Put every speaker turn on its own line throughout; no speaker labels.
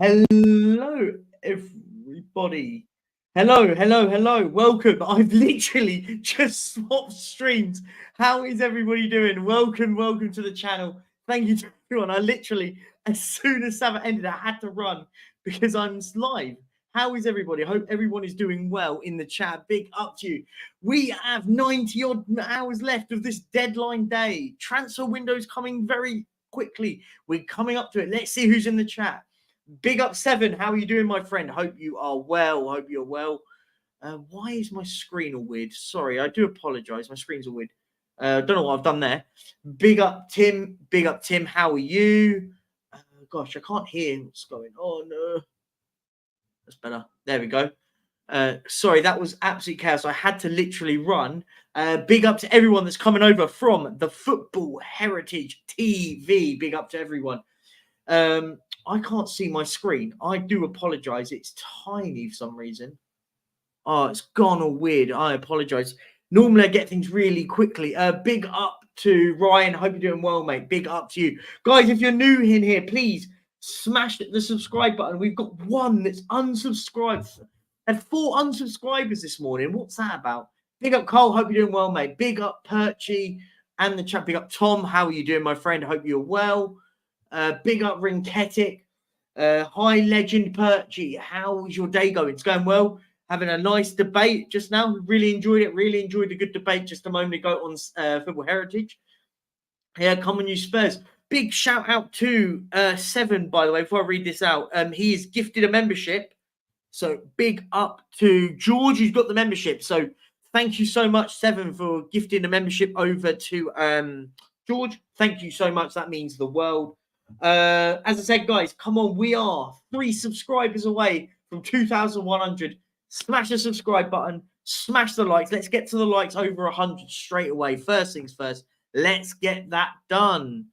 Hello, everybody. Hello. Welcome. I've literally just swapped streams. How is everybody doing? Welcome to the channel. Thank you to everyone. I literally, as soon as Sabbath ended, I had to run because I'm live. How is everybody? I hope everyone is doing well in the chat. Big up to you. We have 90 odd hours left of this deadline day. Transfer windows coming very quickly. We're coming up to it. Let's see who's in the chat. Big up 7. How are you doing, my friend? Hope you are well. Hope you're well. Why is my screen all weird? Sorry, I do apologize. My screen's all weird. Don't know what I've done there. Big up Tim. How are you? Gosh, I can't hear what's going on. That's better. There we go. Sorry, that was absolute chaos. I had to literally run. Big up to everyone that's coming over from the Football Heritage TV. Big up to everyone. I can't see my screen. I do apologize. It's tiny for some reason. Oh, it's gone all weird. I apologize. Normally I get things really quickly. Big up to Ryan. Hope you're doing well, mate. Big up to you. Guys, if you're new in here, please smash the subscribe button. We've got one that's unsubscribed. Had 4 unsubscribers this morning. What's that about? Big up Cole. Hope you're doing well, mate. Big up Perchy and the chat. Big up Tom. How are you doing, my friend? Hope you're well. Big up Rinketic. Hi, Legend Perchy. How's your day going? It's going well. Having a nice debate just now. Really enjoyed it. Really enjoyed the good debate just a moment ago on Football Heritage. Yeah, come on, you Spurs. Big shout out to 7, by the way, before I read this out. He is gifted a membership. So big up to George, who's got the membership. So thank you so much, 7, for gifting the membership over to George. Thank you so much. That means the world. As I said, guys, come on. We are 3 subscribers away from 2,100. Smash the subscribe button. Smash the likes. Let's get to the likes over 100 straight away. First things first. Let's get that done.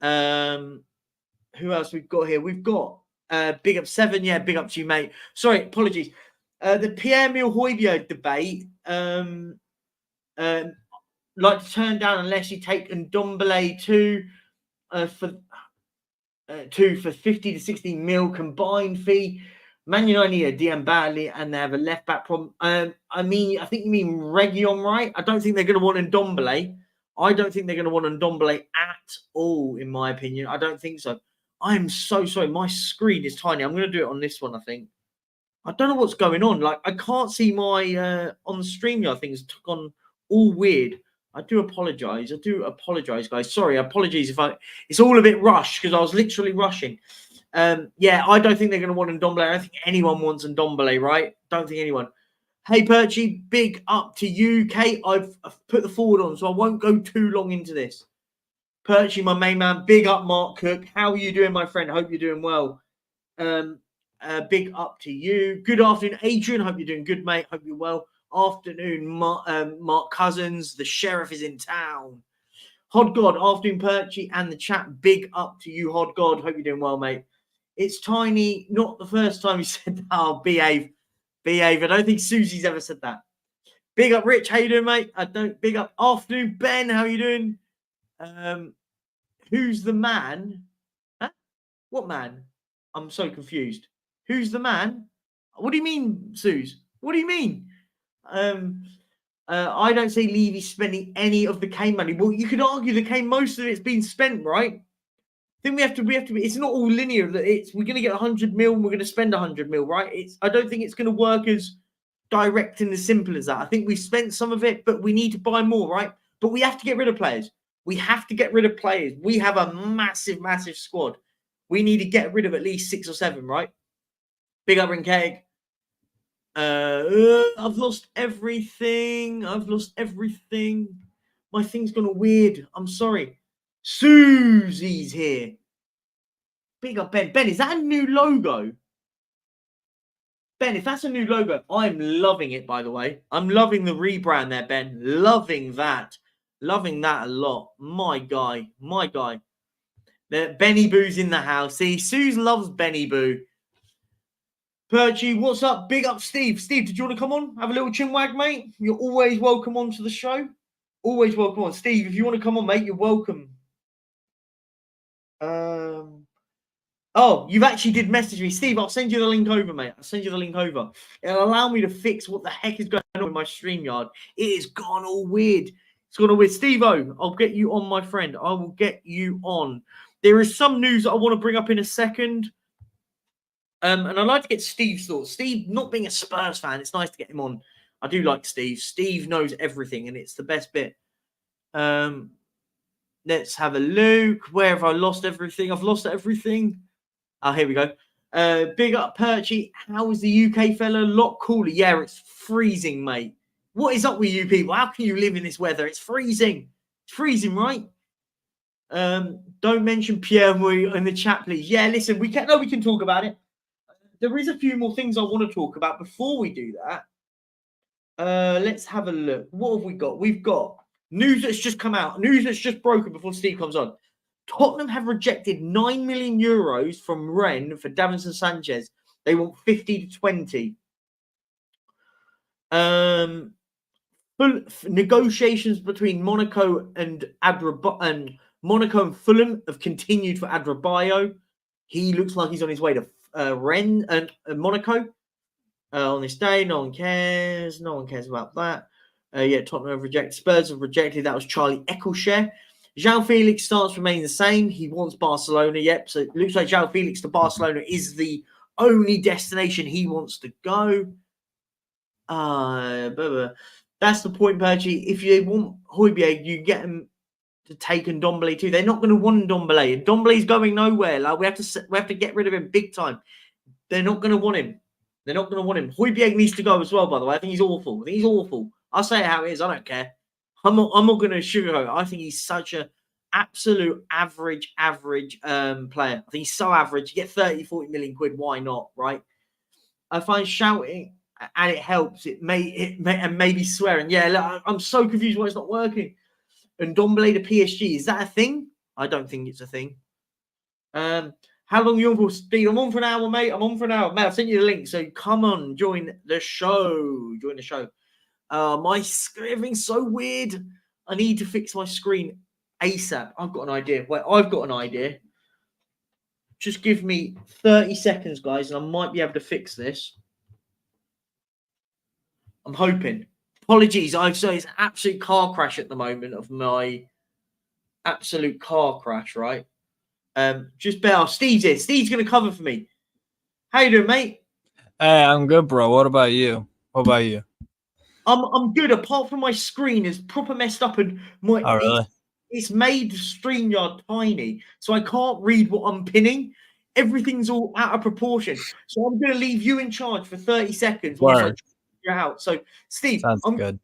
Who else we've got here? We've got big up 7. Yeah, big up to you, mate. Sorry, apologies. The Pierre-Emile Hojbjerg debate. Like to turn down unless you take Ndombele for 50 to 60 mil combined fee. Man United need a DM badly, and they have a left back problem. I think you mean Region, right? I don't think they're going to want Ndombele. I don't think they're going to want Ndombele at all, in my opinion. I don't think so. I'm so sorry. My screen is tiny. I'm going to do it on this one, I think. I don't know what's going on. Like, I can't see my on the stream. I think it's gone all weird. I do apologize. Guys. Sorry, apologies if it's all a bit rushed because I was literally rushing. Yeah, I don't think they're going to want Ndombele. I don't think anyone wants Ndombele, right? Don't think anyone. Hey, Perchy, big up to you, Kate. I've put the forward on, so I won't go too long into this. Perchy, my main man. Big up, Mark Cook. How are you doing, my friend? Hope you're doing well. Big up to you. Good afternoon, Adrian. Hope you're doing good, mate. Hope you're well. Afternoon, Mark Cousins. The sheriff is in town. Hod God, afternoon, Perchy, and the chat. Big up to you, Hod God. Hope you're doing well, mate. It's tiny. Not the first time you said that. Oh, behave. I don't think Susie's ever said that. Big up, Rich. How you doing, mate? Big up. Afternoon, Ben. How you doing? Who's the man? Huh? What man? I'm so confused. Who's the man? What do you mean, Suze? What do you mean? I don't see Levy spending any of the Kane money. Well, you could argue the Kane, most of it's been spent, right? I think we have to. It's not all linear. We're going to get 100 mil and we're going to spend 100 mil, right? I don't think it's going to work as direct and as simple as that. I think we spent some of it, but we need to buy more, right? But we have to get rid of players. We have to get rid of players. We have a massive squad. We need to get rid of at least 6 or 7, right? Big up Rinkeg. I've lost everything. My thing's gone all weird. I'm sorry. Susie's here. Big up Ben. Ben, is that a new logo? Ben, if that's a new logo, I'm loving it, by the way. I'm loving the rebrand there, Ben. Loving that. Loving that a lot. My guy. Benny Boo's in the house. See, Suze loves Benny Boo. Perchy, what's up? Big up, Steve. Steve, did you want to come on? Have a little chinwag, mate? You're always welcome onto the show. Always welcome on. Steve, if you want to come on, mate, you're welcome. Oh, you've actually did message me. Steve, I'll send you the link over, mate. I'll send you the link over. It'll allow me to fix what the heck is going on with my StreamYard. It has gone all weird. It's gone all weird. Steve-O, I'll get you on, my friend. I will get you on. There is some news that I want to bring up in a second. And I'd like to get Steve's thoughts. Steve, not being a Spurs fan, it's nice to get him on. I do like Steve. Steve knows everything, and it's the best bit. Let's have a look. Where have I lost everything? I've lost everything. Oh, here we go. Big up Perchy. How is the UK fella? A lot cooler. Yeah, it's freezing, mate. What is up with you people? How can you live in this weather? It's freezing. It's freezing, right? Don't mention Pierre Mouy in the chat, please. Yeah, listen, we can talk about it. There is a few more things I want to talk about before we do that. Let's have a look. What have we got? We've got news that's just come out. News that's just broken before Steve comes on. Tottenham have rejected 9 million euros from Rennes for Davinson Sanchez. They want 50 to 20. Full negotiations between Monaco and Monaco and Fulham have continued for Adebayo. He looks like he's on his way to Rennes and Monaco on this day. No one cares. No one cares about that. Tottenham have rejected. Spurs have rejected. That was Charlie Eccleshare. João Felix stance remain the same. He wants Barcelona. Yep. So it looks like João Felix to Barcelona is the only destination he wants to go. That's the point, Perchy. If you want Hojbjerg, you get him to take Ndombele too. They're not going to want Ndombele. Ndombele's going nowhere. Like we have to get rid of him big time. They're not going to want him. They're not going to want him. Hojbjerg needs to go as well. By the way, I think he's awful. I think he's awful. I'll say it how it is. I don't care. I'm not going to sugarcoat it. I think he's such an absolute average player. I think he's so average. You get 30, 40 million quid. Why not, right? I find shouting, and it helps. It may and maybe swearing. Yeah, look, I'm so confused why it's not working. And Ndombele to PSG, is that a thing? I don't think it's a thing. How long are you on for, Steve? I'm on for an hour, mate. I'm on for an hour. Mate, I've sent you the link, so come on, join the show. Join the show. My everything's so weird. I need to fix my screen ASAP. I've got an idea. Wait, I've got an idea. Just give me 30 seconds, guys, and I might be able to fix this. I'm hoping. Apologies, I've so it's an absolute car crash at the moment of my absolute car crash, right? Just bear. Steve's here. Steve's gonna cover for me. How you doing, mate?
Hey, I'm good, bro. What about you? What about you?
I'm good. Apart from my screen is proper messed up and it's made StreamYard tiny, so I can't read what I'm pinning. Everything's all out of proportion. So I'm gonna leave you in charge for 30 seconds while I figure it out. So Steve,
sounds good.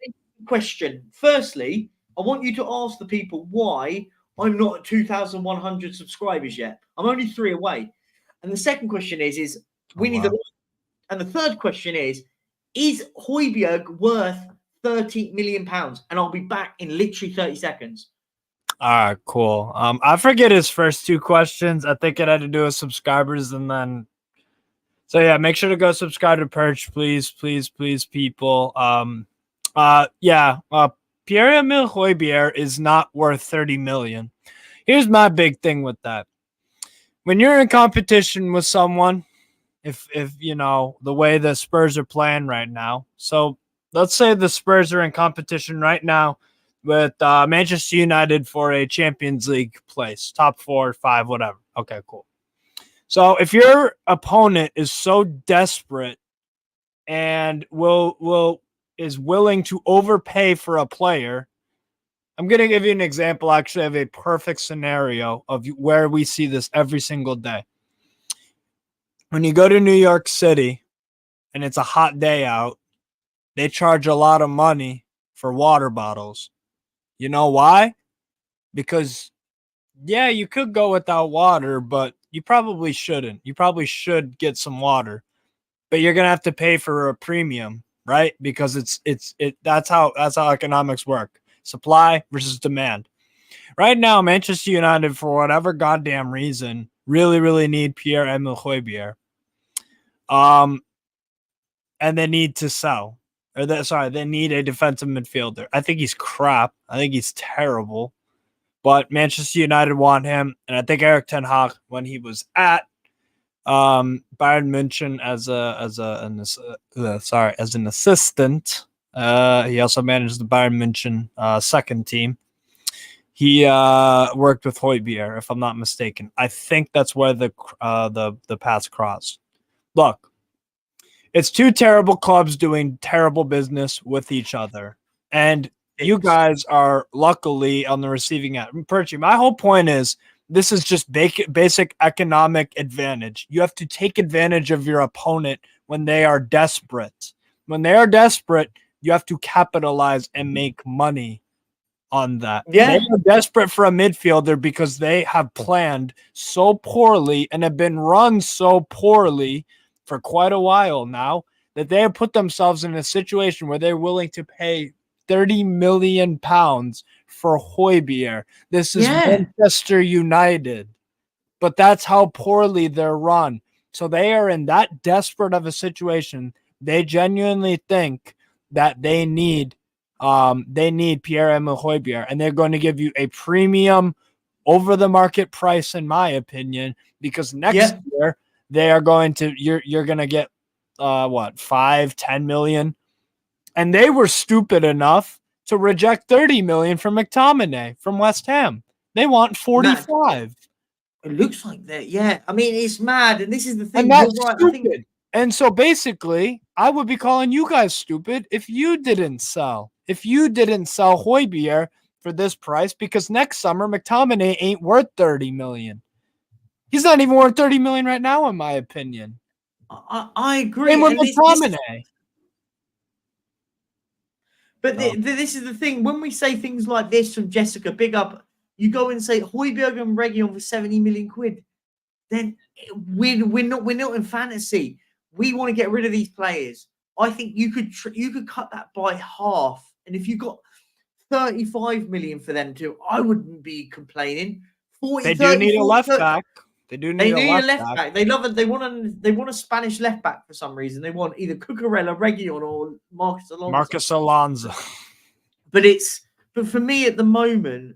Question. Firstly, I want you to ask the people why I'm not at 2,100 subscribers yet. I'm only 3 away. And the second question is we need the. And the third question is Hojbjerg worth 30 million pounds? And I'll be back in literally 30 seconds.
All right, cool. I forget his first 2 questions. I think it had to do with subscribers, and then. So yeah, make sure to go subscribe to Perch, please, people. Pierre-Emile Hojbjerg is not worth 30 million. Here's my big thing with that. When you're in competition with someone, if you know the way the Spurs are playing right now. So let's say the Spurs are in competition right now with Manchester United for a Champions League place, top 4 or 5, whatever. Okay, cool. So if your opponent is so desperate and is willing to overpay for a player, I'm going to give you an example actually of a perfect scenario of where we see this every single day. When you go to New York City and it's a hot day out, they charge a lot of money for water bottles. You know why? Because, yeah, you could go without water, but you probably shouldn't. You probably should get some water, but you're going to have to pay for a premium, right? Because that's how economics work. Supply versus demand. Right now, Manchester United, for whatever goddamn reason, really need Pierre-Emile Hojbjerg. And they need to sell. They need a defensive midfielder. I think he's crap. I think he's terrible. But Manchester United want him, and I think Erik ten Hag, when he was at Bayern München as an assistant. He also managed the Bayern München second team. He worked with Hojbjerg, if I'm not mistaken. I think that's where the paths crossed. Look, it's two terrible clubs doing terrible business with each other, and you guys are luckily on the receiving end. Perchy, my whole point is this is just basic economic advantage. You have to take advantage of your opponent when they are desperate. When they are desperate, you have to capitalize and make money on that.
Yeah.
They are desperate for a midfielder because they have planned so poorly and have been run so poorly for quite a while now that they have put themselves in a situation where they're willing to pay 30 million pounds for Hojbjerg. This is Manchester United, but that's how poorly they're run. So they are in that desperate of a situation. They genuinely think that they need Pierre-Emile Hojbjerg, and they're going to give you a premium over the market price, in my opinion, because next year they are going to you're going to get 5-10 million, and they were stupid enough to reject 30 million from McTominay from West Ham. They want 45.
It looks like that. Yeah, I mean it's mad, and this is the thing.
And that's
You're right.
stupid.
I think.
And so basically, I would be calling you guys stupid if you didn't sell. If you didn't sell Hojbjerg for this price, because next summer McTominay ain't worth 30 million. He's not even worth 30 million right now, in my opinion.
I agree.
Same with McTominay.
But this is the thing. When we say things like this from Jessica, big up, you go and say Hojbjerg and Reguilon for 70 million quid. Then we're not in fantasy. We want to get rid of these players. I think you could cut that by half, and if you got 35 million for them too, I wouldn't be complaining. 40,
they do need a left back. They do need a left back.
They love it. They want a Spanish left back for some reason. They want either Cucurella, Reguilon, or Marcus Alonso. But for me at the moment,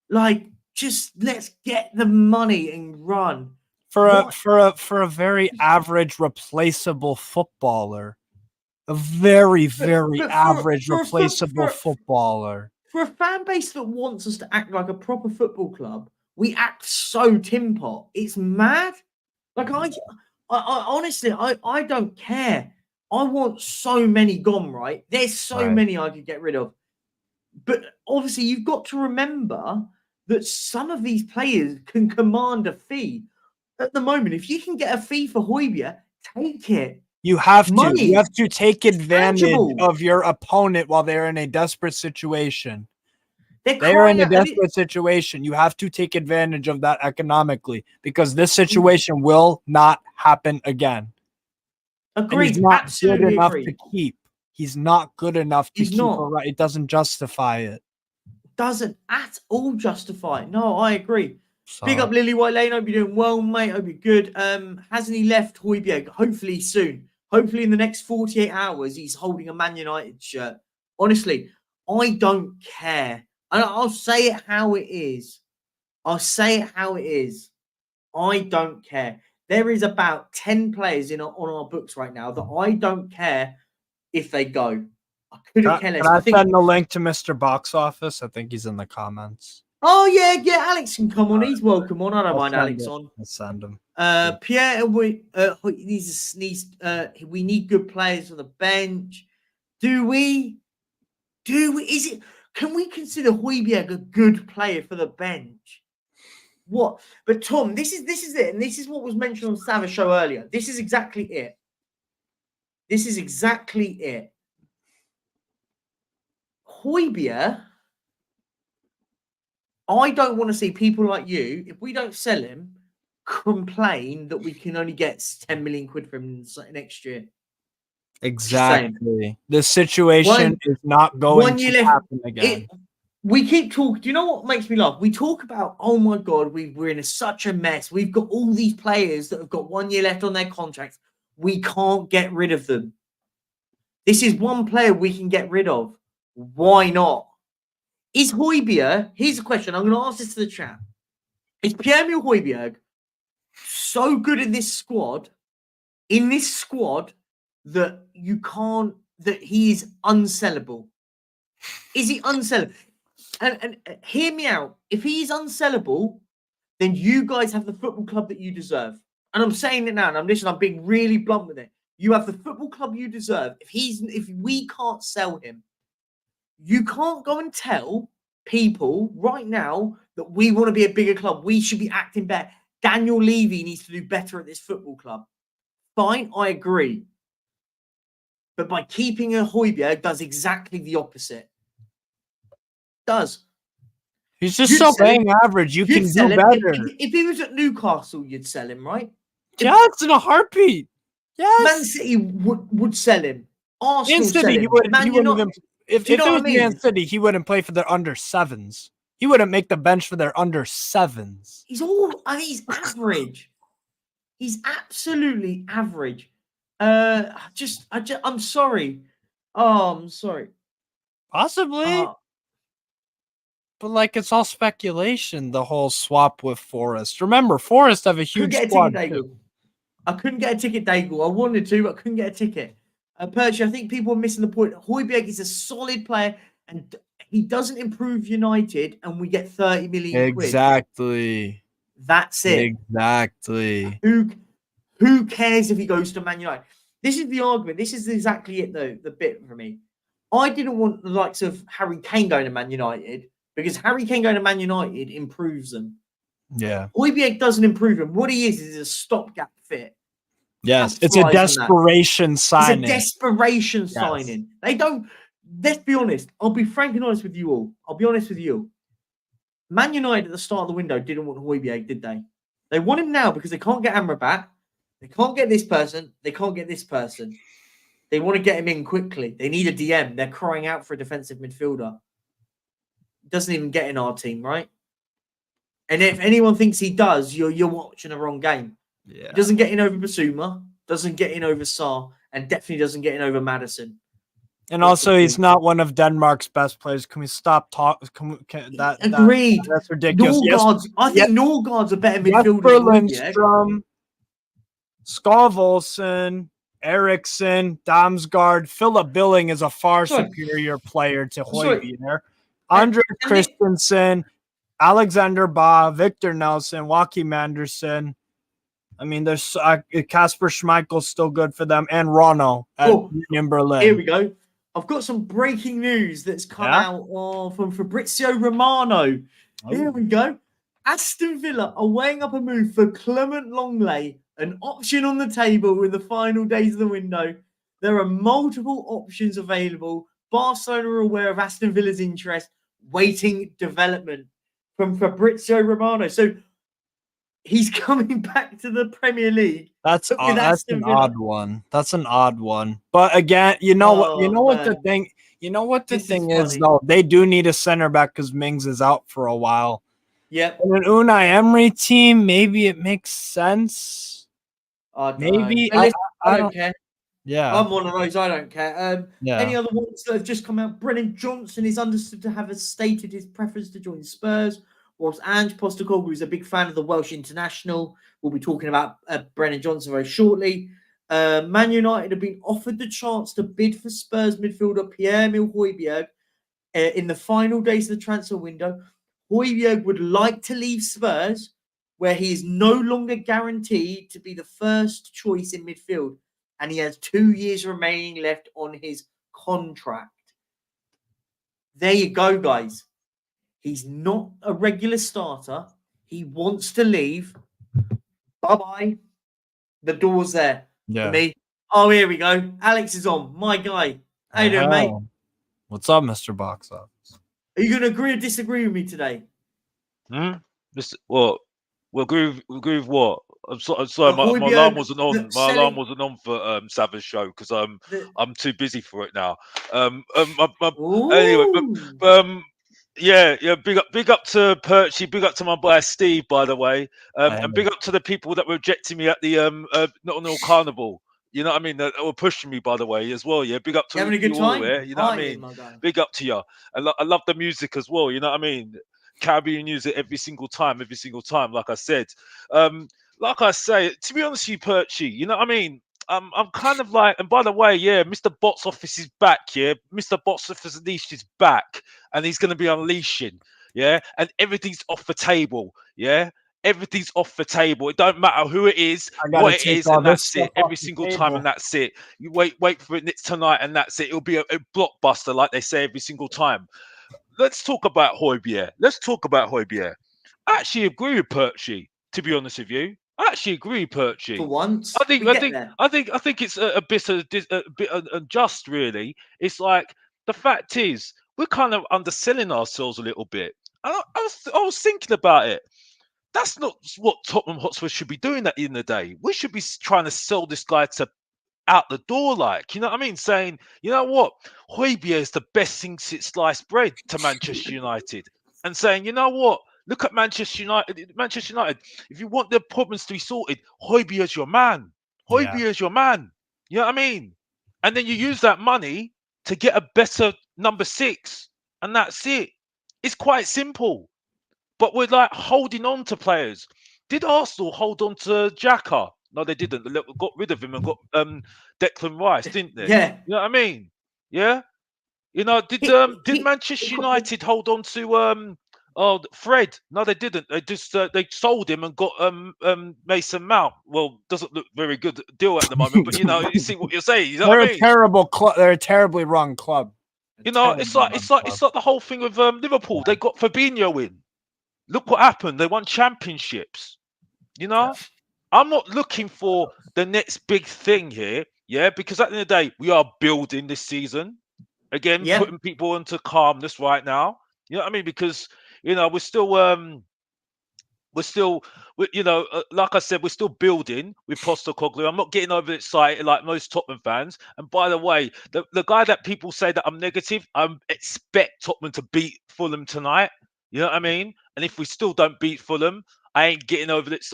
like, just let's get the money and run.
For a very average replaceable footballer. A very, very average replaceable footballer.
For a fan base that wants us to act like a proper football club, we act so tin pot. It's mad. Like I honestly, I don't care. I want so many gone, right? There's so many I could get rid of. But obviously, you've got to remember that some of these players can command a fee. At the moment, if you can get a fee for Hojbjerg, take it.
You have to. You have to take advantage of your opponent while they're in a desperate situation. They're in a desperate situation. You have to take advantage of that economically because this situation will not happen again.
Agreed.
He's not good enough to keep. He's not good enough to keep. It doesn't justify it.
Doesn't at all justify it. No, I agree. Big up Lily White Lane. Hope you're doing well, mate. Hope you're good. Hasn't he left Hojbjerg? Hopefully soon. Hopefully in the next 48 hours, he's holding a Man United shirt. Honestly, I don't care. And I'll say it how it is. I don't care. There is about 10 players on our books right now that I don't care if they go. I couldn't care less.
Can I send the link to Mr. Box Office? I think he's in the comments.
Oh, yeah, Alex can come on. He's welcome on. I don't mind Alex on.
I'll send him.
Pierre, we need good players for the bench. Do we? Can we consider Hojbjerg a good player for the bench? What? But Tom, this is it, and this is what was mentioned on Sav's show earlier. This is exactly it. Hojbjerg, I don't want to see people like you, if we don't sell him, complain that we can only get 10 million quid from him next year.
Exactly. This situation is not going to happen again.
We keep talking. Do you know what makes me laugh? We talk about, oh my God, we're in such a mess. We've got all these players that have got 1 year left on their contracts. We can't get rid of them. This is one player we can get rid of. Why not? Is Hojbjerg, here's a question. I'm going to ask this to the chat. Is Pierre-Emile Hojbjerg so good in this squad, that you can't, that he is unsellable. Is he unsellable? And hear me out. If he's unsellable, then you guys have the football club that you deserve. And I'm saying it now, and I'm being really blunt with it. You have the football club you deserve. If we can't sell him, you can't go and tell people right now that we want to be a bigger club. We should be acting better. Daniel Levy needs to do better at this football club. Fine, I agree. But by keeping a Hojbjerg does exactly the opposite. Does.
He's just so dang average. You can do better.
If he was at Newcastle, you'd sell him, right?
Yes, in a heartbeat. Yes.
Man City would sell him. Arsenal
Man City,
sell him.
he wouldn't even, if it was Man City, he wouldn't play for their under sevens. He wouldn't make the bench for their under sevens.
He's average. He's absolutely average. I'm sorry. Oh, I'm sorry.
Possibly. But like, it's all speculation, the whole swap with Forest. Remember, Forest have a huge squad too.
I couldn't get a ticket, Daigle. I wanted to, but I couldn't get a ticket. Perchy, I think people are missing the point. Hojbjerg is a solid player, and he doesn't improve United, and we get 30 million
exactly.
Quid. That's it.
Exactly.
Who cares if he goes to Man United? This is the argument. This is exactly it, though, the bit for me. I didn't want the likes of Harry Kane going to Man United, because Harry Kane going to Man United improves them.
Yeah.
Hojbjerg doesn't improve them. What he is a stopgap fit.
Yes, it's a desperation signing.
It's a desperation signing. They don't, let's be honest. I'll be frank and honest with you all. I'll be honest with you. Man United at the start of the window didn't want Hojbjerg, did they? They want him now because they can't get Amrabat. They can't get this person. They can't get this person. They want to get him in quickly. They need a DM. They're crying out for a defensive midfielder. Doesn't even get in our team, right? And if anyone thinks he does, you're watching the wrong game.
Yeah.
He doesn't get in over Basuma, doesn't get in over Sarr, and definitely doesn't get in over Madison.
And also, he's not one of Denmark's best players. Can we stop talking?
Agreed.
That's ridiculous.
Norgaard's, I think Norgaard's a better midfielder
than Lindstrom, Skov Olsen, Eriksson, Damsgaard, Philip Billing is a far superior player to Hojbjerg. Andre Christensen, Alexander Ba, Victor Nelson, Joachim Anderson. I mean, there's Kasper Schmeichel's still good for them, and Rono at Union Berlin.
Here we go. I've got some breaking news that's come out from Fabrizio Romano. Here we go. Aston Villa are weighing up a move for Clement Longley, an option on the table in the final days of the window. There are multiple options available. Barcelona are aware of Aston Villa's interest, waiting development from Fabrizio Romano. So he's coming back to the Premier League.
That's an odd one. That's an odd one. But again, you know what the thing is though, they do need a center back because Mings is out for a while.
Yep.
And an Unai Emery team, maybe it makes sense. Maybe
I don't care.
Yeah,
I'm one of those. I don't care. Any other ones that have just come out? Brennan Johnson is understood to have stated his preference to join Spurs. Whilst Ange Postecoglou is a big fan of the Welsh international. We'll be talking about Brennan Johnson very shortly. Man United have been offered the chance to bid for Spurs midfielder Pierre-Emile Hojbjerg in the final days of the transfer window. Hojbjerg would like to leave Spurs, where he is no longer guaranteed to be the first choice in midfield, and he has 2 years remaining left on his contract. There you go, guys. He's not a regular starter. He wants to leave. Bye-bye. The door's there for me. Oh, here we go. Alex is on. My guy. How you doing, mate?
What's up, Mr. Box Office?
Are you going to agree or disagree with me today?
What? We'll agree with what? I'm sorry, my alarm wasn't on. My alarm wasn't on for Savage show because I'm too busy for it now. Anyway, yeah. Big up to Perchy. Big up to my boy Steve, by the way. And big up to the people that were rejecting me at the Nottingham Carnival. You know what I mean? That were pushing me, by the way, as well. Yeah, big up to
you having a good time.
You know what I mean? Big up to you. I love the music as well. You know what I mean? Caribbean music every single time. Like I said, like I say, to be honest with you, Perchy, you know what I mean? I'm kind of like, and by the way, yeah, Mr. Box Office is back, yeah. Mr. Box Office Unleashed is back, and he's going to be unleashing, yeah, and everything's off the table, yeah. Everything's off the table. It don't matter who it is,
I gotta
what it
take
is,
all
and
this
that's
stuff
it. Every
off the
single time,
table.
and that's it. You wait for it it's tonight, and that's it. It'll be a blockbuster, like they say every single time. Let's talk about Hojbjerg. Let's talk about Hojbjerg. I actually agree with Perchy, to be honest with you. I actually agree,
For
Perchy.
once,
I think,
we
I
get
think,
there.
I think, I think it's a bit unjust, really. It's like the fact is we're kind of underselling ourselves a little bit. And I was thinking about it. That's not what Tottenham Hotspur should be doing at the end of the day. We should be trying to sell this guy to out the door, like, you know what I mean? Saying, you know what, Hojbjerg is the best thing since sliced bread to Manchester United, and saying, you know what, look at Manchester United. Manchester United, if you want their problems to be sorted, Hojbjerg is your man.
Yeah.
Hojbjerg is your man. You know what I mean? And then you use that money to get a better number 6, and that's it. It's quite simple. But we're like holding on to players. Did Arsenal hold on to Xhaka? No, they didn't. They got rid of him and got Declan Rice, didn't they?
Yeah.
You know what I mean? Yeah. You know, did Manchester United hold on to Fred? No, they didn't. They just they sold him and got Mason Mount. Well, doesn't look very good deal at the moment, but you know, you see what you're saying. You know
They're
what I
a
mean?
terrible club. They're a terribly wrong club.
You know, it's like the whole thing with Liverpool. They got Fabinho in. Look what happened. They won championships. You know, I'm not looking for the next big thing here. Yeah, because at the end of the day, we are building this season. Again,
Yep.
putting people into calmness right now. You know what I mean? Because you know we're still, like I said, we're still building with Postecoglou. I'm not getting over excited like most Tottenham fans. And by the way, the guy that people say that I'm negative, I expect Tottenham to beat Fulham tonight. You know what I mean? And if we still don't beat Fulham, I ain't getting over this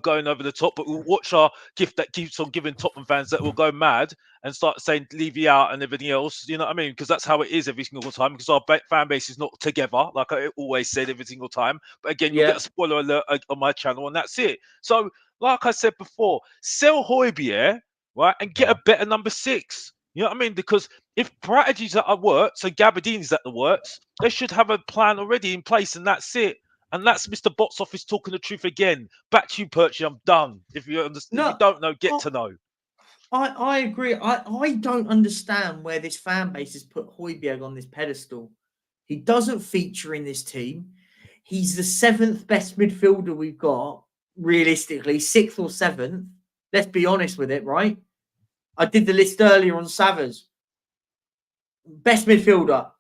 going over the top. But we'll watch our gift that keeps on giving Tottenham fans that will go mad and start saying leave you out and everything else. You know what I mean? Because that's how it is every single time. Because our fan base is not together, like I always said every single time. But again, you'll get a spoiler alert on my channel, and that's it. So, like I said before, sell Hojbjerg, right, and get a better number 6. You know what I mean? Because if Prodigy's at works and Gabardini's at the works, they should have a plan already in place, and that's it. And that's Mr. Box Office talking the truth again. Back to you, Perchy. I'm done. If you understand, if you don't know, get to know.
I agree. I don't understand where this fan base has put Hojbjerg on this pedestal. He doesn't feature in this team. He's the 7th best midfielder we've got, realistically, 6th or 7th. Let's be honest with it, right? I did the list earlier on Savas. Best midfielder,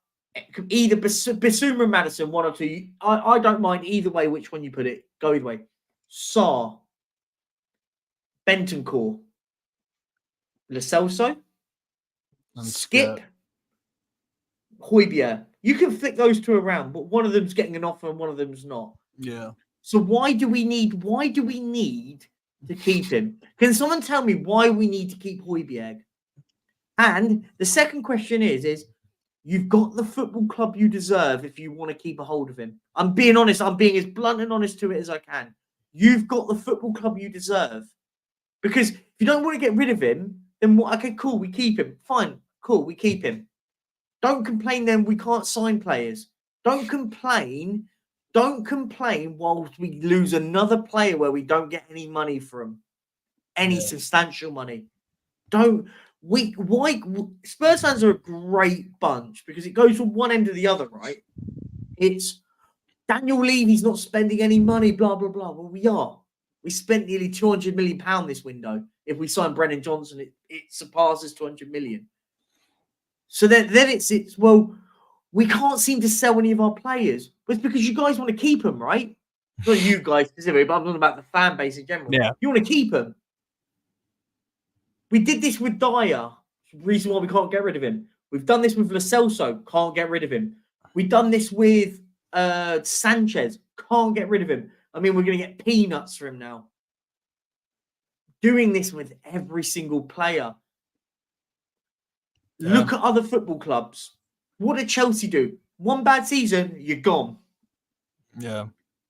either Basuma and Madison, one or two. I don't mind either way which one you put it. Go either way. Sarr, Bentancur, Lo Celso, Skip, Hojbjerg. You can flick those two around, but one of them's getting an offer and one of them's not.
Yeah.
So why do we need to keep him? Can someone tell me why we need to keep Hojbjerg? And the second question is you've got the football club you deserve if you want to keep a hold of him. I'm being honest. I'm being as blunt and honest to it as I can. You've got the football club you deserve. Because if you don't want to get rid of him, then what? Okay, cool, we keep him. Fine, cool, we keep him. Don't complain then we can't sign players. Don't complain whilst we lose another player where we don't get any money from. Any substantial money. Why Spurs fans are a great bunch because it goes from one end to the other, right? It's Daniel Levy's not spending any money, blah, blah, blah. Well, we are. We spent nearly £200 million this window. If we sign Brennan Johnson, it surpasses 200 million. So then it's well, we can't seem to sell any of our players. But it's because you guys want to keep them, right? Not you guys specifically, but I'm talking about the fan base in general.
Yeah.
You want to keep them. We did this with Dyer. Reason why we can't get rid of him. We've done this with Lo Celso. Can't get rid of him. We've done this with Sanchez. Can't get rid of him. I mean, we're going to get peanuts for him now. Doing this with every single player. Yeah. Look at other football clubs. What did Chelsea do? One bad season, you're gone.
Yeah.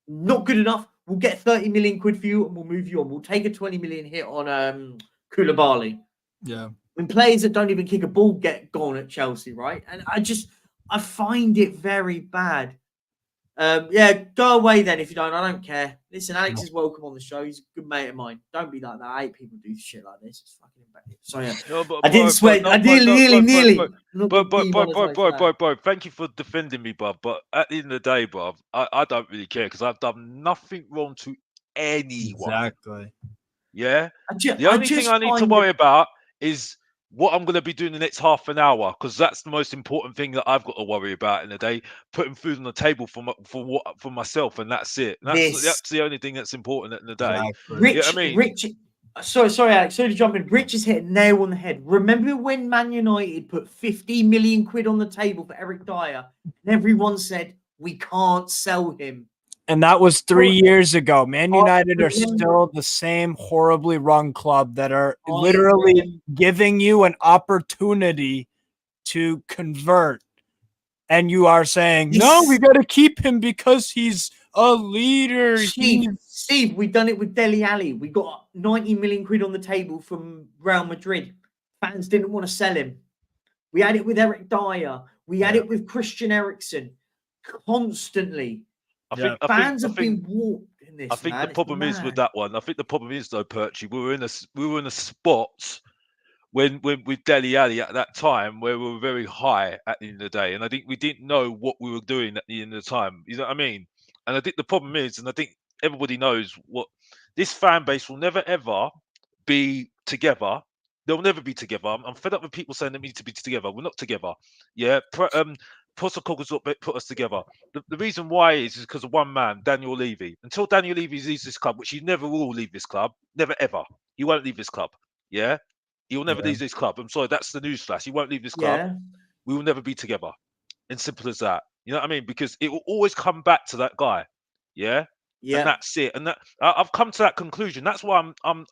Not good enough. we'll get 30 million quid for you and we'll move you on. We'll take a 20 million hit on Koulibaly.
Yeah.
When players that don't even kick a ball get gone at Chelsea, right? And I find it very bad. Yeah, go away then if you don't. I don't care. Listen, Alex is welcome on the show. He's a good mate of mine. Don't be like that. I hate people do shit like this. It's fucking embarrassing. So yeah,
No, but
I didn't swear. I nearly.
Bro, thank you for defending me, bro. But at the end of the day, bro, I don't really care because I've done nothing wrong to anyone.
Exactly.
Yeah. The only thing I need to worry about is what I'm going to be doing the next half an hour, because that's the most important thing that I've got to worry about in the day. Putting food on the table for myself, and that's it. That's the only thing that's important in the day.
Exactly.
Rich. Sorry, Alex. Sorry to jump in. Rich has hit a nail on the head. Remember when Man United put 50 million quid on the table for Eric Dyer, and everyone said we can't sell him.
And that was 3 years ago. Man United are still the same horribly run club that are literally giving you an opportunity to convert. And you are saying, no, we got to keep him because he's a leader.
Steve, we've done it with Dele Alli. We got 90 million quid on the table from Real Madrid. Fans didn't want to sell him. We had it with Eric Dyer. We had it with Christian Eriksen. Constantly. Fans have been warped in this.
I think the problem is with that one. I think the problem is though, Perchy, we were in a spot when with Dele Alli at that time where we were very high at the end of the day, and I think we didn't know what we were doing at the end of the time. You know what I mean? And I think the problem is, and I think everybody knows what this fan base will never ever be together. They'll never be together. I'm fed up with people saying they need to be together. We're not together. Yeah. Postecoglou's put us together. The reason why is because of one man, Daniel Levy. Until Daniel Levy leaves this club, which he never will leave this club, never ever. He won't leave this club. Yeah, he will never leave this club. I'm sorry, that's the newsflash. He won't leave this club.
Yeah.
We will never be together. And simple as that. You know what I mean? Because it will always come back to that guy. Yeah. Yeah. And that's it. And that I've come to that conclusion. That's why I'm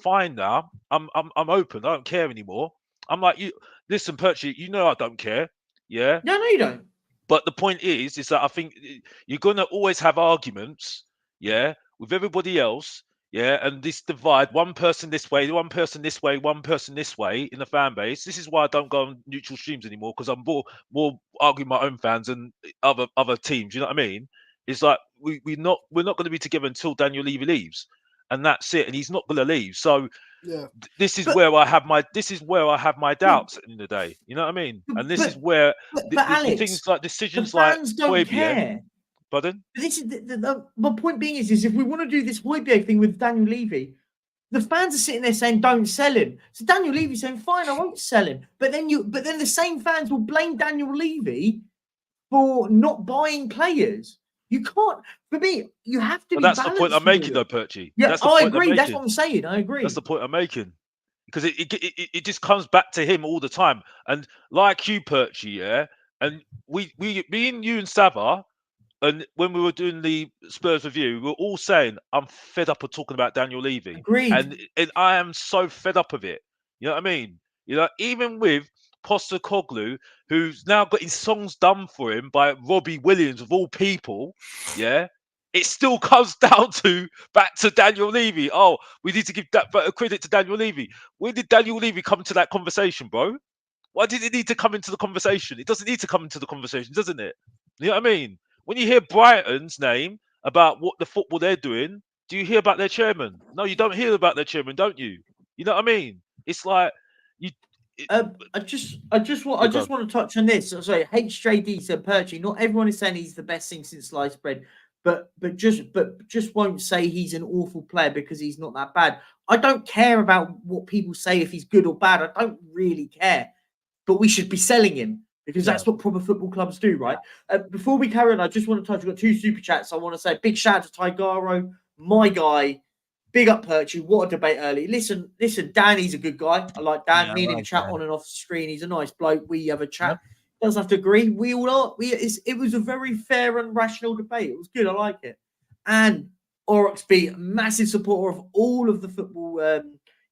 fine now. I'm open. I don't care anymore. I'm like, you listen, Perchy, you know I don't care. Yeah.
No, you don't.
But the point is that I think you're gonna always have arguments, yeah, with everybody else, yeah, and this divide, one person this way, one person this way, one person this way in the fan base. This is why I don't go on neutral streams anymore, because I'm more arguing my own fans and other teams. You know what I mean? It's like we're not going to be together until Daniel Levy leaves, and that's it. And he's not going to leave. So this is where I have my doubts at the end of the day. You know what I mean? And this is where the things like decisions like Hojbjerg. Pardon?
But this is my point being is if we want to do this Hojbjerg thing with Daniel Levy, the fans are sitting there saying don't sell him. So Daniel Levy's saying fine, I won't sell him. But then the same fans will blame Daniel Levy for not buying players. You can't. For me, you have to.
But that's the point I'm making, though, Perchy.
Yeah, I agree. That's what I'm saying. I agree.
That's the point I'm making, because it just comes back to him all the time. And like you, Perchy, yeah, and me and you and Sava, and when we were doing the Spurs review, we were all saying, I'm fed up of talking about Daniel Levy.
Agreed.
And I am so fed up of it. You know what I mean? You know, even with Postecoglu, who's now got his songs done for him by Robbie Williams of all people, yeah, it still comes down back to Daniel Levy. Oh, we need to give that credit to Daniel Levy. Where did Daniel Levy come to that conversation, bro? Why did it need to come into the conversation? It doesn't need to come into the conversation, doesn't it? You know what I mean? When you hear Brighton's name about what the football they're doing, do you hear about their chairman? No, you don't hear about their chairman, don't you? You know what I mean? It's like you.
I just want to touch on this. Sorry, HJD said Perchy. Not everyone is saying he's the best thing since sliced bread, but just won't say he's an awful player because he's not that bad. I don't care about what people say if he's good or bad. I don't really care, but we should be selling him because that's what proper football clubs do, right? Before we carry on, I just want to touch. We've got 2 super chats. I want to say big shout out to Tigaro, my guy. Big up Perchy. What a debate early. Listen, Danny's a good guy. I like Dan. Me and him chat on and off the screen. He's a nice bloke. We have a chat. Doesn't have to agree. We all are. It was a very fair and rational debate. It was good. I like it. And Oryx massive supporter of all of the football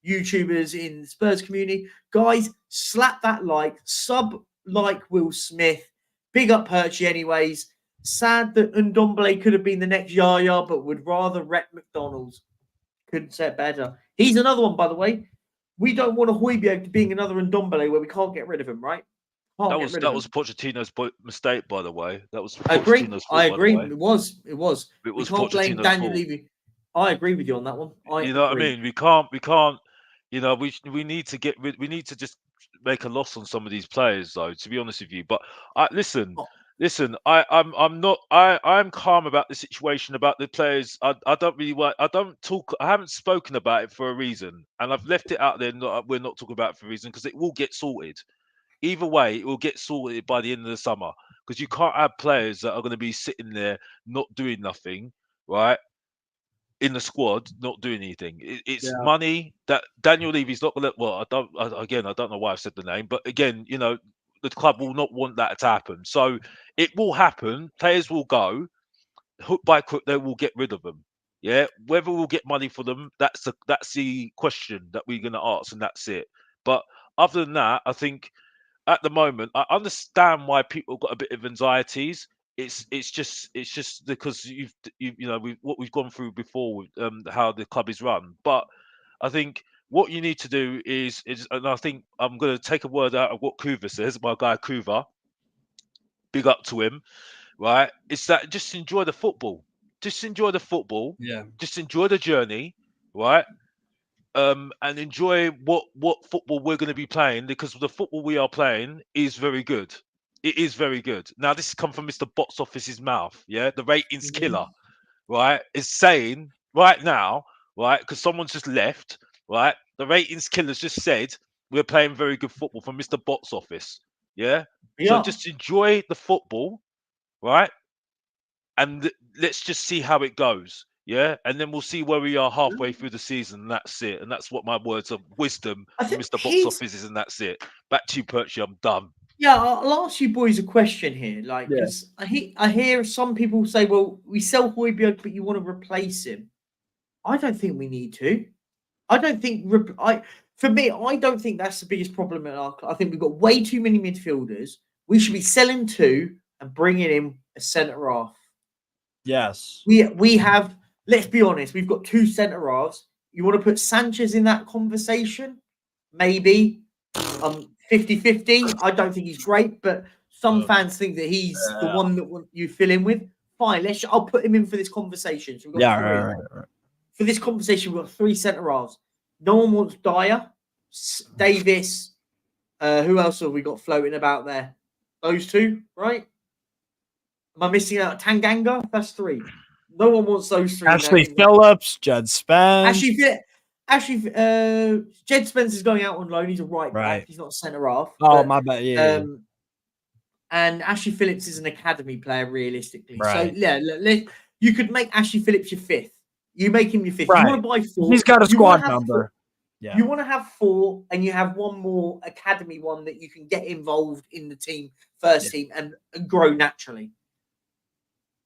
YouTubers in the Spurs community. Guys, slap that like. Sub like Will Smith. Big up Perchy anyways. sad that Ndombele could have been the next Yaya, but would rather rep McDonald's. Couldn't say it better. He's another one, by the way. We don't want a Hojbjerg being another Ndombele where we can't get rid of him, right?
That was Pochettino's mistake, by the way. That was
I agree.
Pochettino's fault,
I agree.
by the way.
It was.
It was
We can't blame
Pochettino's
Daniel
fault.
Levy. I agree with you on that one.
You know what I mean? We can't. You know, we need to get rid. We need to just make a loss on some of these players, though. To be honest with you, but listen. I'm calm about the situation, about the players. I don't really want. I don't talk. I haven't spoken about it for a reason, and I've left it out there. We're not talking about it for a reason because it will get sorted. Either way, it will get sorted by the end of the summer because you can't have players that are going to be sitting there not doing nothing, right? In the squad, not doing anything. It's money that Daniel Levy's not going to. Well, I don't know why I said the name, but again, you know, the club will not want that to happen. So it will happen. Players will go. Hook by crook, they will get rid of them. Yeah, whether we'll get money for them, that's the question that we're going to ask, and that's it. But other than that, I think at the moment, I understand why people got a bit of anxieties. It's just because you know what we've gone through before with how the club is run. But I think what you need to do is and I think I'm going to take a word out of what Kuva says. My guy Kuva, big up to him, right? It's that just enjoy the football. Just enjoy the football.
Yeah.
Just enjoy the journey, right? And enjoy what football we're going to be playing because the football we are playing is very good. It is very good. Now, this has come from Mr. Box Office's mouth. Yeah, the ratings killer, right, is saying right now, right, because someone's just left, right. The ratings killer's just said we're playing very good football from Mr. Box Office. Yeah. So just enjoy the football, right, and let's just see how it goes. Yeah, and then we'll see where we are halfway through the season, and that's it. And that's what my words of wisdom from Mr. Box Office is, and that's it. Back to you, Perchy. I'm done.
Yeah, I'll ask you boys a question here. Like, because I hear some people say, well, we sell Hojbjerg, but you want to replace him. I don't think we need to. I don't think, for me, I don't think that's the biggest problem in our club. I think we've got way too many midfielders. We should be selling two and bringing in a centre half.
Yes.
We have, let's be honest, we've got two centre halves. You want to put Sanchez in that conversation? Maybe. 50-50. I don't think he's great, but some fans think that he's the one that you fill in with. Fine, I'll put him in for this conversation. So we've got three. Right. For this conversation, we've got three centre halves. No one wants Dyer, Davis. Who else have we got floating about there? Those two, right? Am I missing out? Tanganga? That's three. No one wants those three.
Ashley Phillips, Jed Spence.
Jed Spence is going out on loan. He's a right back. He's not a centre half.
Oh, my bad. Yeah.
And Ashley Phillips is an academy player, realistically. Right. So yeah, you could make Ashley Phillips your fifth. You make him your fifth.
Right.
You want to buy four.
He's got a squad number.
Yeah. You want to have four, and you have one more academy one that you can get involved in the team, first team, and grow naturally.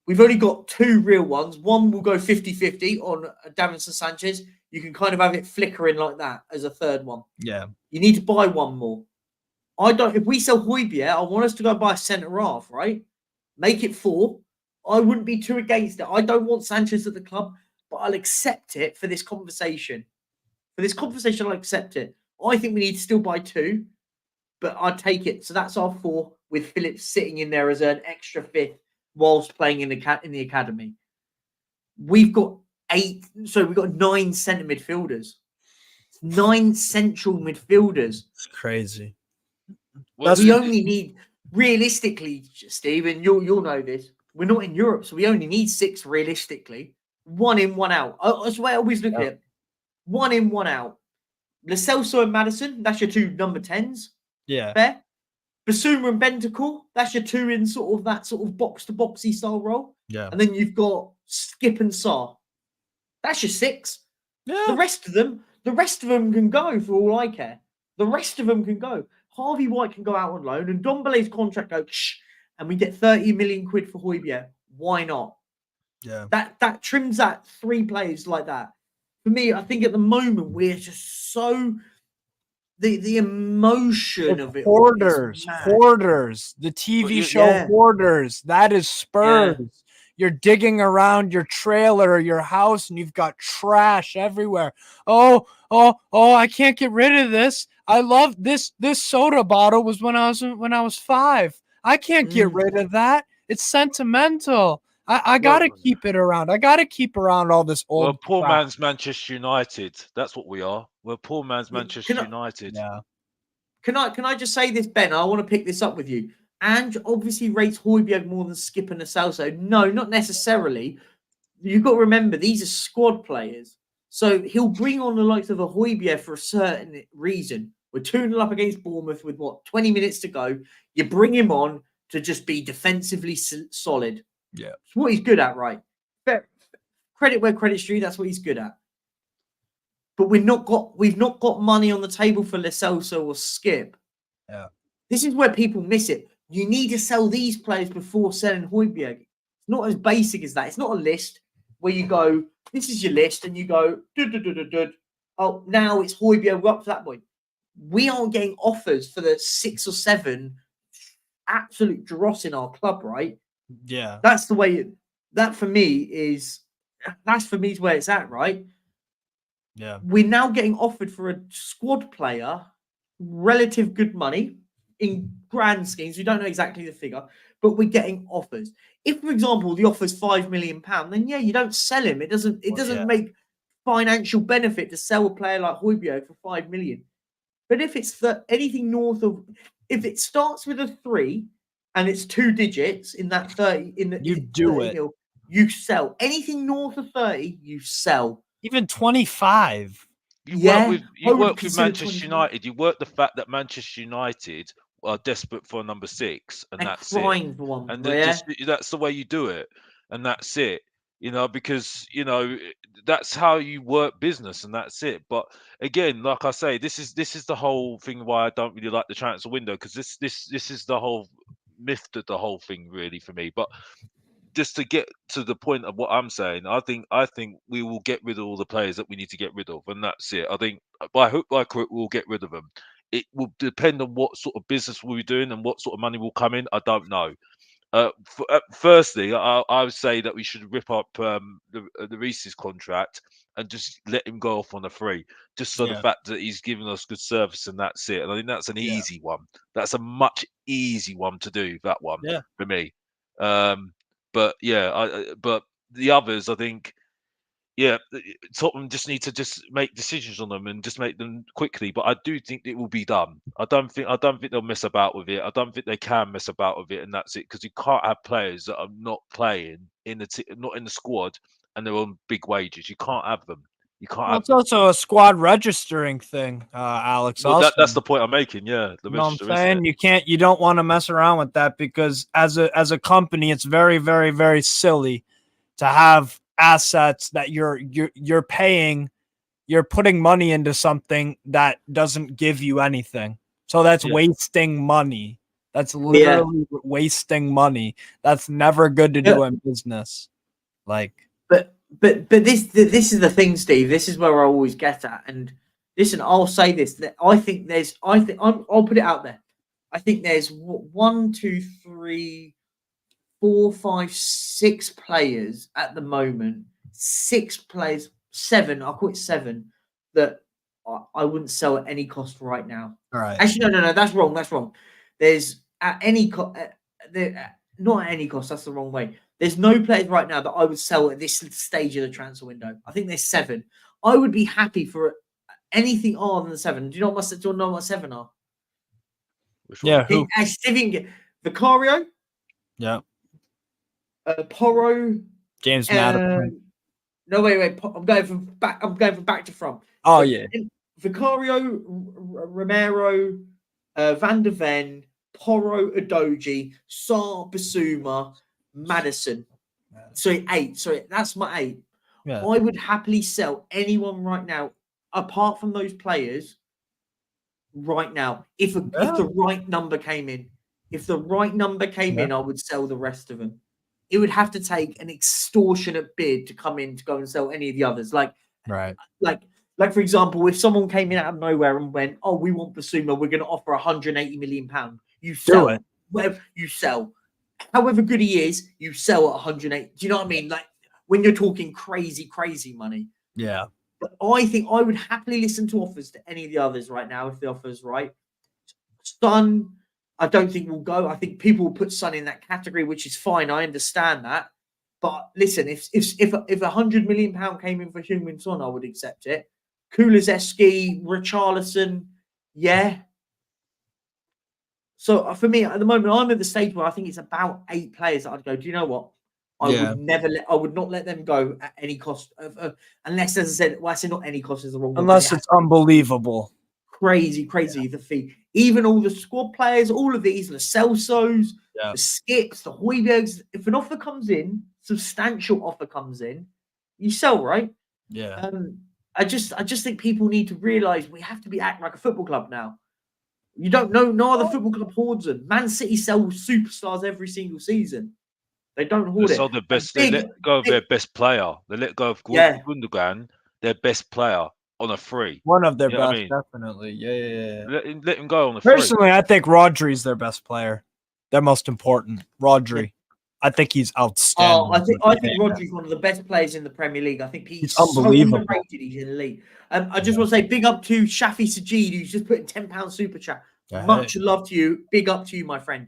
We've only got two real ones. One will go 50-50 on Davinson Sanchez. You can kind of have it flickering like that as a third one.
Yeah.
You need to buy one more. If we sell Hojbjerg, I want us to go buy a centre half, right? Make it four. I wouldn't be too against it. I don't want Sanchez at the club, but I'll accept it for this conversation. For this conversation, I'll accept it. I think we need to still buy two, but I'd take it. So that's our four with Phillips sitting in there as an extra fifth whilst playing in the academy. We've got 9 centre midfielders. 9 central midfielders.
It's crazy.
We only need, realistically, Steve, and you'll know this, we're not in Europe, so we only need 6 realistically. 1 in, 1 out. That's the way I always look at it. 1 in, 1 out. Lo Celso and Maddison, that's your 2 number 10s.
Yeah.
Fair. Basuma and Bentancur, that's your 2 in sort of box-to-boxy style role.
Yeah.
And then you've got Skip and Sarr. That's your 6.
Yeah.
The rest of them can go for all I care. The rest of them can go. Harvey White can go out on loan, and Ndombele's contract goes, and we get 30 million quid for Hojbjerg. Why not?
Yeah.
That trims that 3 players like that. For me, I think at the moment we're just so the emotion
It's
of it all is mad.
Hoarders, the TV show Hoarders. That is Spurs.
Yeah.
You're digging around your trailer or your house and you've got trash everywhere. Oh, I can't get rid of this. I love this. This soda bottle was when I was 5. I can't get rid of that. It's sentimental. I gotta keep it around. I gotta keep around all this old.
We're poor
crap.
man's Manchester United. That's what we are. We're poor man's Manchester United.
Yeah.
Can I just say this, Ben? I want to pick this up with you. Ange obviously rates Hojbjerg more than Skip and Celso. No, not necessarily. You've got to remember, these are squad players. So he'll bring on the likes of a Hojbjerg for a certain reason. We're 2-0 up against Bournemouth with, 20 minutes to go. You bring him on to just be defensively solid.
Yeah.
It's what he's good at, right? Credit where credit's due, that's what he's good at. But we've not got money on the table for Lo Celso or Skip.
Yeah.
This is where people miss it. You need to sell these players before selling Hojbjerg. It's not as basic as that. It's not a list where you go, this is your list, and you go, oh, now it's Hojbjerg, we're up to that point. We aren't getting offers for the 6 or 7 absolute dross in our club, right?
Yeah.
That's the way that for me is where it's at, right?
Yeah.
We're now getting offered for a squad player relative good money in grand schemes. We don't know exactly the figure, but we're getting offers. If, for example, the offer's £5 million, then you don't sell him. It doesn't make financial benefit to sell a player like Hojbjerg for £5 million. But if it's anything north of, if it starts with a 3 and it's 2 digits in that 30, you sell. Anything north of 30, you sell.
Even 25.
You work with Manchester United. You work the fact that Manchester United are desperate for a number 6, and that's it.
For one,
and that's the way you do it, and that's it. Because that's how you work business, and that's it. But again, like I say, this is the whole thing why I don't really like the transfer window, because this is the whole myth of the whole thing, really, for me. But just to get to the point of what I'm saying, I think we will get rid of all the players that we need to get rid of, and that's it. I think by hook by crook we'll get rid of them. It will depend on what sort of business we'll be doing and what sort of money will come in. I don't know. Firstly, I would say that we should rip up the Reese's contract and just let him go off on a free, just so the fact that he's giving us good service, and that's it. And I think that's an easy one. That's a much easy one to do. That one for me. But but the others, I think, Tottenham just need to just make decisions on them and just make them quickly. But I do think it will be done. I don't think they'll mess about with it. I don't think they can mess about with it, and that's it. Because you can't have players that are not playing not in the squad, and they're on big wages. You can't have them. You can't.
It's also a squad registering thing, Alex.
Well, that's the point I'm making. Yeah,
you know what I'm saying? You don't want to mess around with that, because as a company, it's very, very, very silly to have assets that you're paying, you're putting money into something that doesn't give you anything. So that's wasting money. That's literally wasting money. That's never good to do in business.
But this is the thing, Steve. This is where I always get at. And listen, I'll say this: that I'll put it out there. I think there's 1, 2, 3, 4, 5, 6 players at the moment. 6 players, 7. I'll call it 7 that I wouldn't sell at any cost right now.
All right.
Actually, no. That's wrong. That's wrong. There's at any cost. Not at any cost. That's the wrong way. There's no players right now that I would sell at this stage of the transfer window. I think there's 7. I would be happy for anything other than the 7. Do you know what 7 are?
Yeah. Who?
Vicario.
Yeah.
Porro.
James Madison.
No, wait. I'm going from back to front.
Oh yeah.
Vicario, Romero, Van der Ven, Porro, Udogie, Sarr, Basuma, Madison. Sorry, 8. Sorry, that's my 8. Yeah. I would happily sell anyone right now, apart from those players, right now. If the right number came in. If the right number came in, I would sell the rest of them. It would have to take an extortionate bid to come in to go and sell any of the others. Like Like, for example, if someone came in out of nowhere and went, "Oh, we want Basuma, we're going to offer 180 million pound," you sell.
it.
Whatever you sell, however good he is, you sell at 108. Do you know what I mean? Like when you're talking crazy, crazy money.
Yeah.
But I think I would happily listen to offers to any of the others right now if the offer's right. Son, I don't think will go. I think people will put Son in that category, which is fine. I understand that. But listen, if £100 million came in for Heung-min Son, I would accept it. Kulizeski, Richarlison, yeah. So for me, at the moment, I'm at the stage where I think it's about 8 players that I'd go, do you know what? I would not let them go at any cost, unless, as I said, well, I say not any cost is the wrong word.
Unless it's unbelievable.
Crazy, the fee. Even all the squad players, all of these, the Celsos, the Skips, the Hojbjergs. If an offer comes in, substantial offer comes in, you sell, right?
Yeah.
I just think people need to realise we have to be acting like a football club now. You don't know, no other football club hoards them. Man City sell superstars every single season. They don't hoard it.
The best, they let go of their best player. They let go of Gundogan, their best player, on a free.
One of their best, definitely. Yeah.
Let him go on a free.
Personally, I think Rodri's their best player. They're most important. Rodri. Yeah. I think he's outstanding.
I think Rodri's one of the best players in the Premier League. I think he's
unbelievable.
So underrated. He's elite. I just want to say big up to Shafi Sajid, who's just put in £10 super chat. Much love to you. Big up to you, my friend.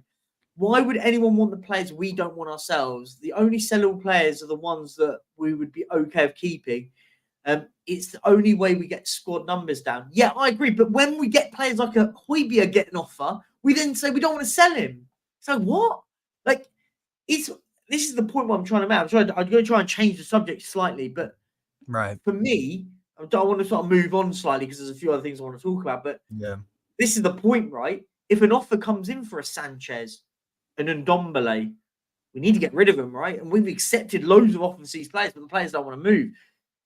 Why would anyone want the players we don't want ourselves? The only sellable players are the ones that we would be okay of keeping. It's the only way we get squad numbers down. Yeah, I agree. But when we get players like a Hojbjerg get an offer, we then say we don't want to sell him. So what? Like, this is the point where I'm trying to make. I'm going to try and change the subject slightly. But for me, I want to sort of move on slightly because there's a few other things I want to talk about. But this is the point, right? If an offer comes in for a Sanchez, an Ndombele, we need to get rid of them, right? And we've accepted loads of offers for these players, but the players don't want to move.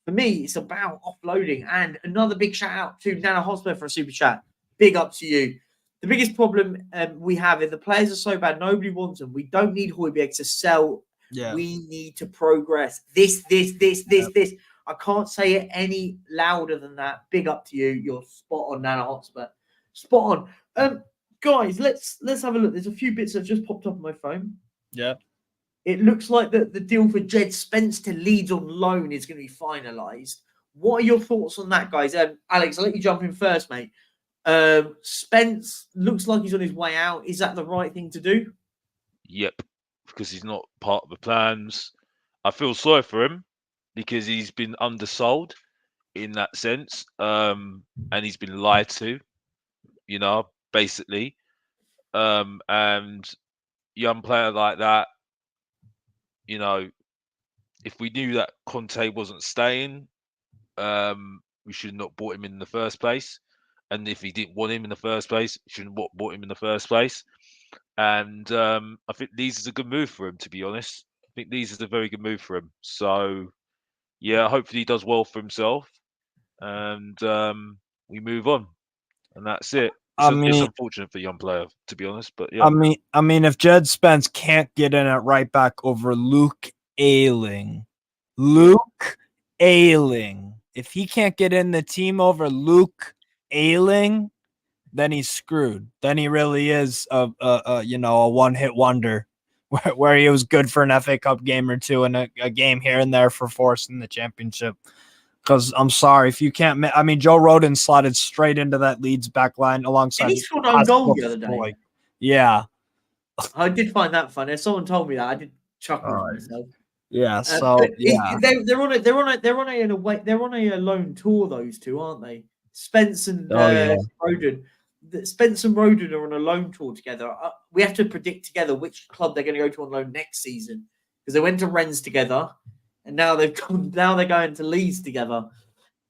For me, it's about offloading. And another big shout out to Nana Hotspur for a super chat. Big up to you. The biggest problem we have is the players are so bad, nobody wants them. We don't need Hojbjerg to sell. Yeah. We need to progress. This. I can't say it any louder than that. Big up to you. You're spot on, Nana Hotspur. Spot on. Guys, let's have a look. There's a few bits that have just popped up on my phone.
Yeah.
It looks like the deal for Jed Spence to Leeds on loan is going to be finalised. What are your thoughts on that, guys? Alex, I'll let you jump in first, mate. Spence looks like he's on his way out. Is that the right thing to do?
Yep, because he's not part of the plans. I feel sorry for him because he's been undersold in that sense, and he's been lied to, basically. And young player like that, if we knew that Conte wasn't staying, we should have not bought him in the first place. And if he didn't want him in the first place, shouldn't have bought him in the first place. And I think Leeds is a good move for him, to be honest. I think Leeds is a very good move for him. So, yeah, hopefully he does well for himself. And we move on. And that's it. It's unfortunate for a young player, to be honest. But yeah.
I mean, if Jed Spence can't get in at right back over Luke Ayling, if he can't get in the team over Luke Ayling, then he's screwed. Then he really is a one-hit wonder where he was good for an FA Cup game or two and a game here and there for Forest in the Championship. Because I'm sorry, if you can't, Joe Rodon slotted straight into that Leeds back line alongside.
And he scored on goal the other day.
Yeah,
I did find that funny. Someone told me that. I did chuckle to myself.
Yeah, so
they're on a loan tour. Those two, aren't they? Spence and Rodon. Spence and Rodon are on a loan tour together. We have to predict together which club they're going to go to on loan next season because they went to Rennes together. And now they're going to Leeds together,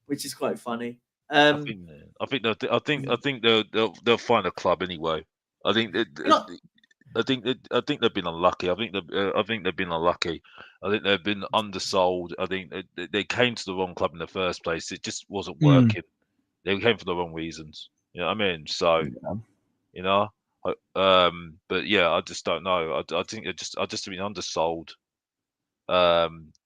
which is quite funny.
I think they'll find a club anyway. I think they've been unlucky. I think they've been unlucky. I think they've been undersold. I think they came to the wrong club in the first place. It just wasn't working. They came for the wrong reasons. You know what I mean? So, but yeah, I just don't know. I think I just been undersold.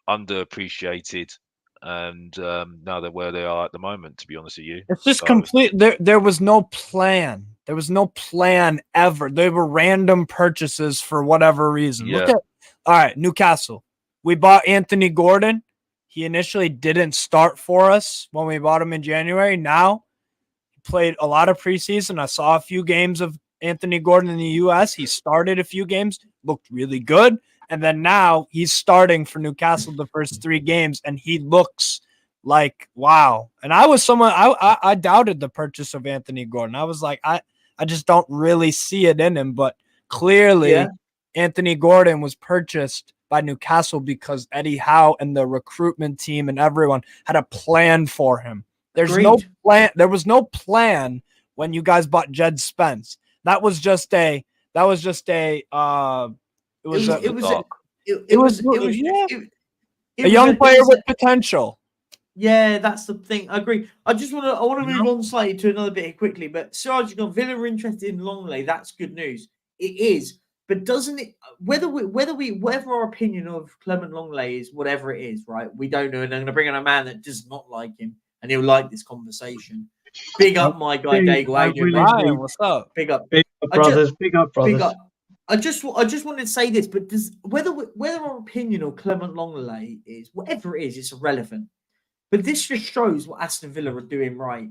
Underappreciated, and now they're where they are at the moment. To be honest with you,
It's just
So,
complete. There was no plan. There was no plan ever. They were random purchases for whatever reason. Look
Yeah.
at all right, Newcastle. We bought Anthony Gordon. He initially didn't start for us when we bought him in January. Now he played a lot of preseason. I saw a few games of Anthony Gordon in the US. He started a few games, looked really good. And then now he's starting for Newcastle the first 3 games, and he looks like wow. And I was someone I doubted the purchase of Anthony Gordon. I was like, I just don't really see it in him. But clearly, Anthony Gordon was purchased by Newcastle because Eddie Howe and the recruitment team and everyone had a plan for him. There's no plan. There was no plan when you guys bought Jed Spence. That was just a. It was a young player with potential.
Yeah, that's the thing. I agree. I want to move on slightly to another bit here quickly. But Siraj, Villa are interested in Longley. That's good news. It is, but doesn't it? Whether our opinion of Clement Longley is whatever it is, right? We don't know. And I'm going to bring in a man that does not like him, and he'll like this conversation. Big up, my guy, Daigle.
Ryan, what's up?
Big up,
brothers. Big up, brothers.
Big up. I just wanted to say this, but whether our opinion of Clement Longley is whatever it is, it's irrelevant. But this just shows what Aston Villa are doing right.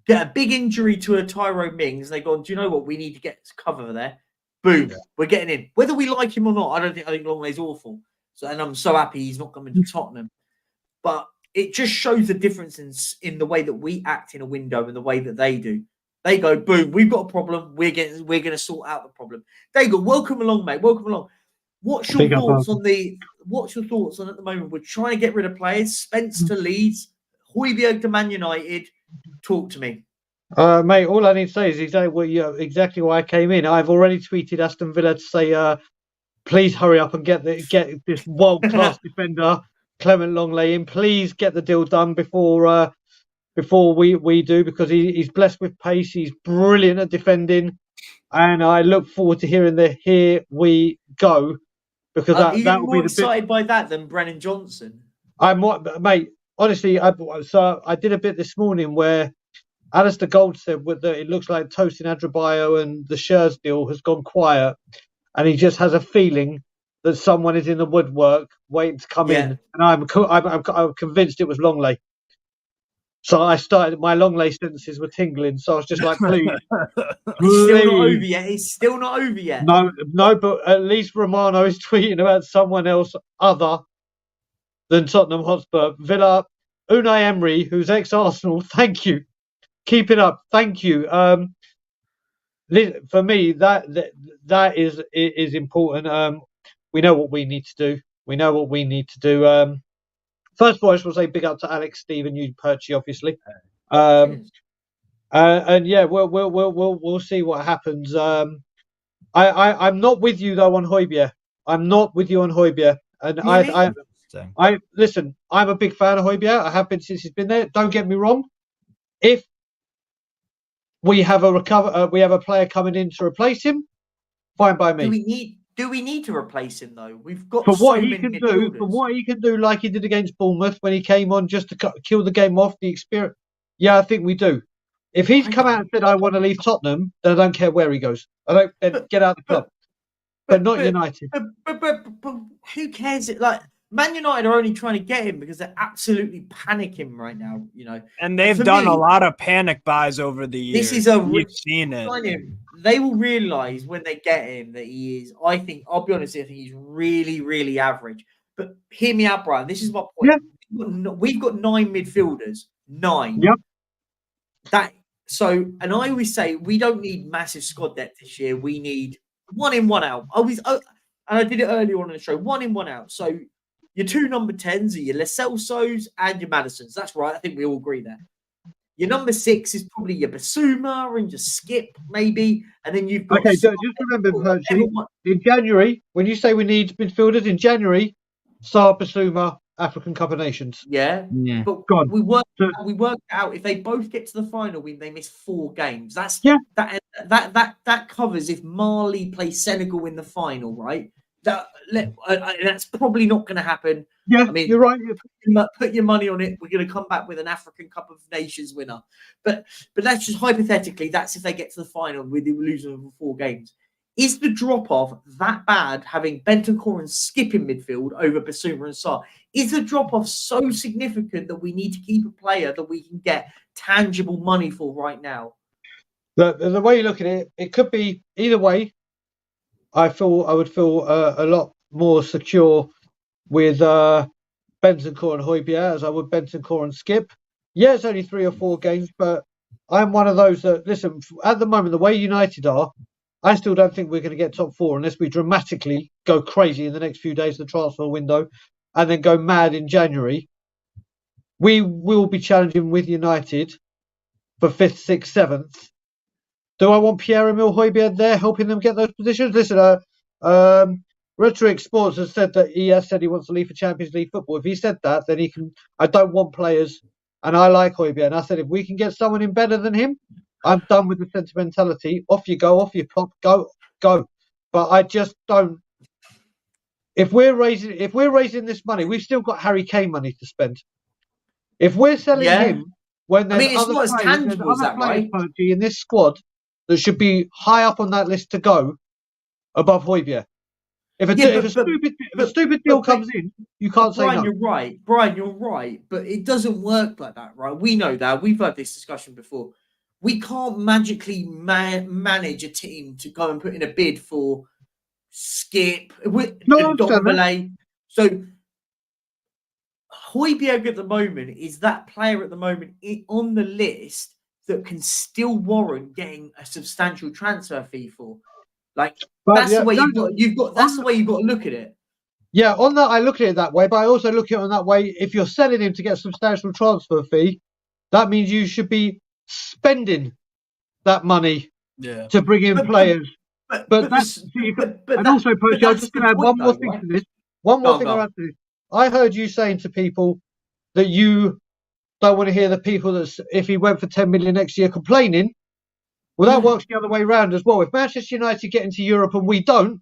Get a big injury to a Tyrone Mings. They go, do you know what? We need to get cover there. Boom, we're getting in. Whether we like him or not, I think Longley's awful. So, and I'm so happy he's not coming to Tottenham. But it just shows the difference in the way that we act in a window and the way that they do. They go, boom, we've got a problem. We're going to sort out the problem. They go, welcome along, mate. Welcome along. What's your thoughts on at the moment? We're trying to get rid of players. Spence to Leeds, Hojbjerg to Man United. Talk to me.
Mate, all I need to say is exactly why I came in. I've already tweeted Aston Villa to say, please hurry up and get this world-class defender, Clement Longley, in. Please get the deal done before we do, because he's blessed with pace. He's brilliant at defending. And I look forward to hearing the here we go. Because that will be the
excited by that than Brennan Johnson.
Mate. Honestly, I did a bit this morning where Alistair Gold said that it looks like Tosin Adebayo and the Schürrle deal has gone quiet, and he just has a feeling that someone is in the woodwork waiting to come in, and I'm convinced it was Longley. So I started, my Longley sentences were tingling, so I was just like, please.
It's still not over yet.
No, but at least Romano is tweeting about someone else other than Tottenham Hotspur. Villa, Unai Emery, who's ex-Arsenal, thank you. Keep it up. Thank you. For me, that is important. We know what we need to do. First of all, I just want to say big up to Alex, Steve, and you, Perchy, obviously. And yeah, we'll see what happens. I'm not with you though on Hojbjerg. I'm not with you on Hojbjerg. And
really?
I listen. I'm a big fan of Hojbjerg. I have been since he's been there. Don't get me wrong. If we have a player coming in to replace him, fine by me.
Do we need to replace him though? We've got
for what he can do, like he did against Bournemouth when he came on just to kill the game off. The experience, yeah, I think we do. If he's come out and said I want to leave Tottenham, then I don't care where he goes. Get out of the club. But not United.
But who cares? Like Man United are only trying to get him because they're absolutely panicking right now. You know,
and they've done a lot of panic buys over the years.
This is we've seen it. They will realise when they get him that he is. I think I'll be honest. I think he's really, really average. But hear me out, Brian. This is my point. Yeah. We've got 9 midfielders. 9.
Yep.
And I always say we don't need massive squad depth this year. We need 1 in, 1 out. And I did it earlier on in the show. 1 in, 1 out. So your 2 number 10s are your Lo Celsos and your Madisons. That's right. I think we all agree there. Your number 6 is probably your Basuma and your Skip, maybe. And then you've got...
Okay, just remember, Perchy, in January, when you say we need midfielders, in January, Saar, Basuma, African Cup of Nations.
Yeah. But we worked out if they both get to the final, they miss 4 games. That covers if Mali plays Senegal in the final, right? That's probably not going to happen.
Yeah,
I mean,
you're right.
put your money on it. We're going to come back with an African Cup of Nations winner. But that's just hypothetically. That's if they get to the final with the losing of 4 games. Is the drop off that bad? Having Bentancur and Skip in midfield over Basuma and Sarr, is the drop off so significant that we need to keep a player that we can get tangible money for right now?
The way you look at it, it could be either way. I would feel a lot more secure with Bentancur and Hojbjerg as I would Bentancur and Skip. Yeah, it's only 3 or 4 games, but I'm one of those that, listen, at the moment, the way United are, I still don't think we're going to get top 4 unless we dramatically go crazy in the next few days of the transfer window and then go mad in January. We will be challenging with United for 5th, 6th, 7th. Do I want Pierre-Emile Hojbjerg there helping them get those positions? Listen, Rhetoric Sports has said that he has said he wants to leave for Champions League football. If he said that, then he can. I don't want players, and I like Hojbjerg. And I said, if we can get someone in better than him, I'm done with the sentimentality. Off you go, off you pop, go. But I just don't. If we're raising this money, we've still got Harry Kane money to spend. If we're selling him when there's
it's
other
not as
players,
tangible as that, right?
Perchy, in this squad that should be high up on that list to go above Hojbjerg. If a stupid deal comes in, you can't say no.
Brian, you're right. But it doesn't work like that, right? We know that. We've had this discussion before. We can't magically manage a team to go and put in a bid for Skip, Dombele. So Hojbjerg at the moment is that player at the moment on the list that can still warrant getting a substantial transfer fee for. Like, that's the way you've got to look at it.
Yeah, on that I look at it that way, but I also look at it on that way. If you're selling him to get a substantial transfer fee, that means you should be spending that money to bring in players. But also, Perchy, I'm just going to add one more thing to this. One more thing I'll add to this. I heard you saying to people that you don't want to hear the people that if he went for 10 million next year complaining. Well, that works the other way around as well. If Manchester United get into Europe and we don't,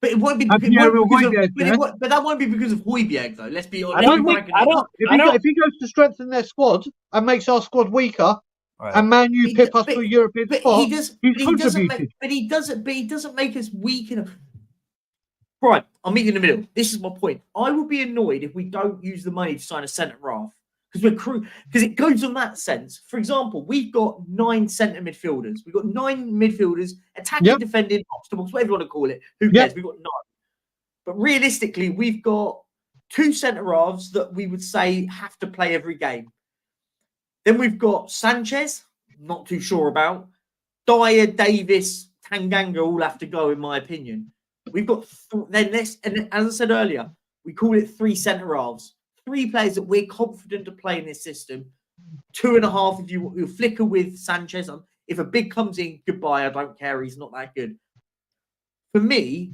but it won't be because that won't be because of Hojbjerg, though. Let's be honest.
If he goes to strengthen their squad and makes our squad weaker, and Man U pip us to a European spot, he's contributed.
But he doesn't make us weak enough. Right, I'll meet you in the middle. This is my point. I will be annoyed if we don't use the money to sign a centre half because it goes on that sense. For example, we've got 9 centre midfielders. We've got 9 midfielders, attacking, defending, box to box, whatever you want to call it. Who cares? We've got 9. But realistically, we've got 2 centre halves that we would say have to play every game. Then we've got Sanchez, not too sure about. Dyer, Davis, Tanganga all have to go, in my opinion. We've got and as I said earlier, we call it 3 centre halves. 3 players that we're confident to play in this system. 2.5 if you flicker with Sanchez. If a big comes in, goodbye. I don't care. He's not that good. For me,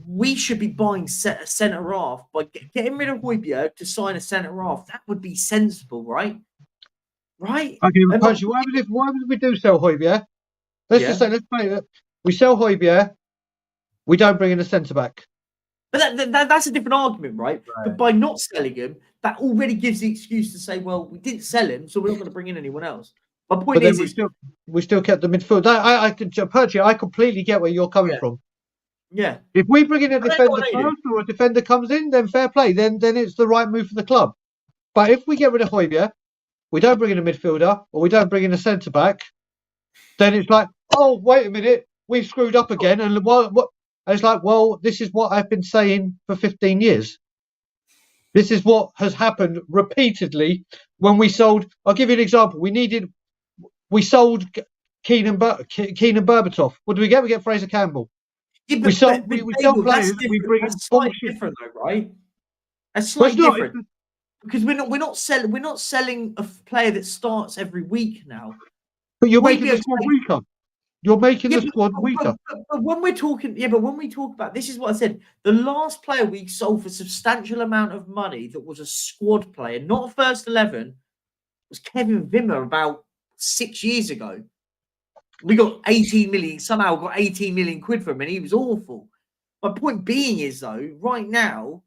we should be buying a centre half by getting rid of Hojbjerg to sign a centre half. That would be sensible, right? Right?
Okay, but Perchy, what happens if we do sell Hojbjerg? Let's just say, let's play that. We sell Hojbjerg. We don't bring in a centre back.
But that's a different argument, right? But by not selling him, that already gives the excuse to say, well, we didn't sell him, so we're not going to bring in anyone else. My point is,
we still kept the midfield. Perchy, I completely get where you're coming from.
Yeah.
If we bring in a defender first or a defender comes in, then fair play. Then it's the right move for the club. But if we get rid of Hojbjerg, we don't bring in a midfielder or we don't bring in a centre back, then it's like, oh, wait a minute, we've screwed up again. And what? And it's like, well, this is what I've been saying for 15 years. This is what has happened repeatedly when we sold. I'll give you an example. We sold Keenan Berbatov. What do we get? We get Fraser Campbell.
Yeah,
we sell players. We bring
that's slightly different, though, right? That's slightly different because we're not selling a player that starts every week now.
But you're making the squad weaker. You're making the squad weaker.
But when we talk about this, is what I said. The last player we sold for a substantial amount of money that was a squad player, not a first 11, was Kevin Wimmer about 6 years ago. We got 18 million. Somehow got 18 million quid from him, and he was awful. My point being is, though, right now,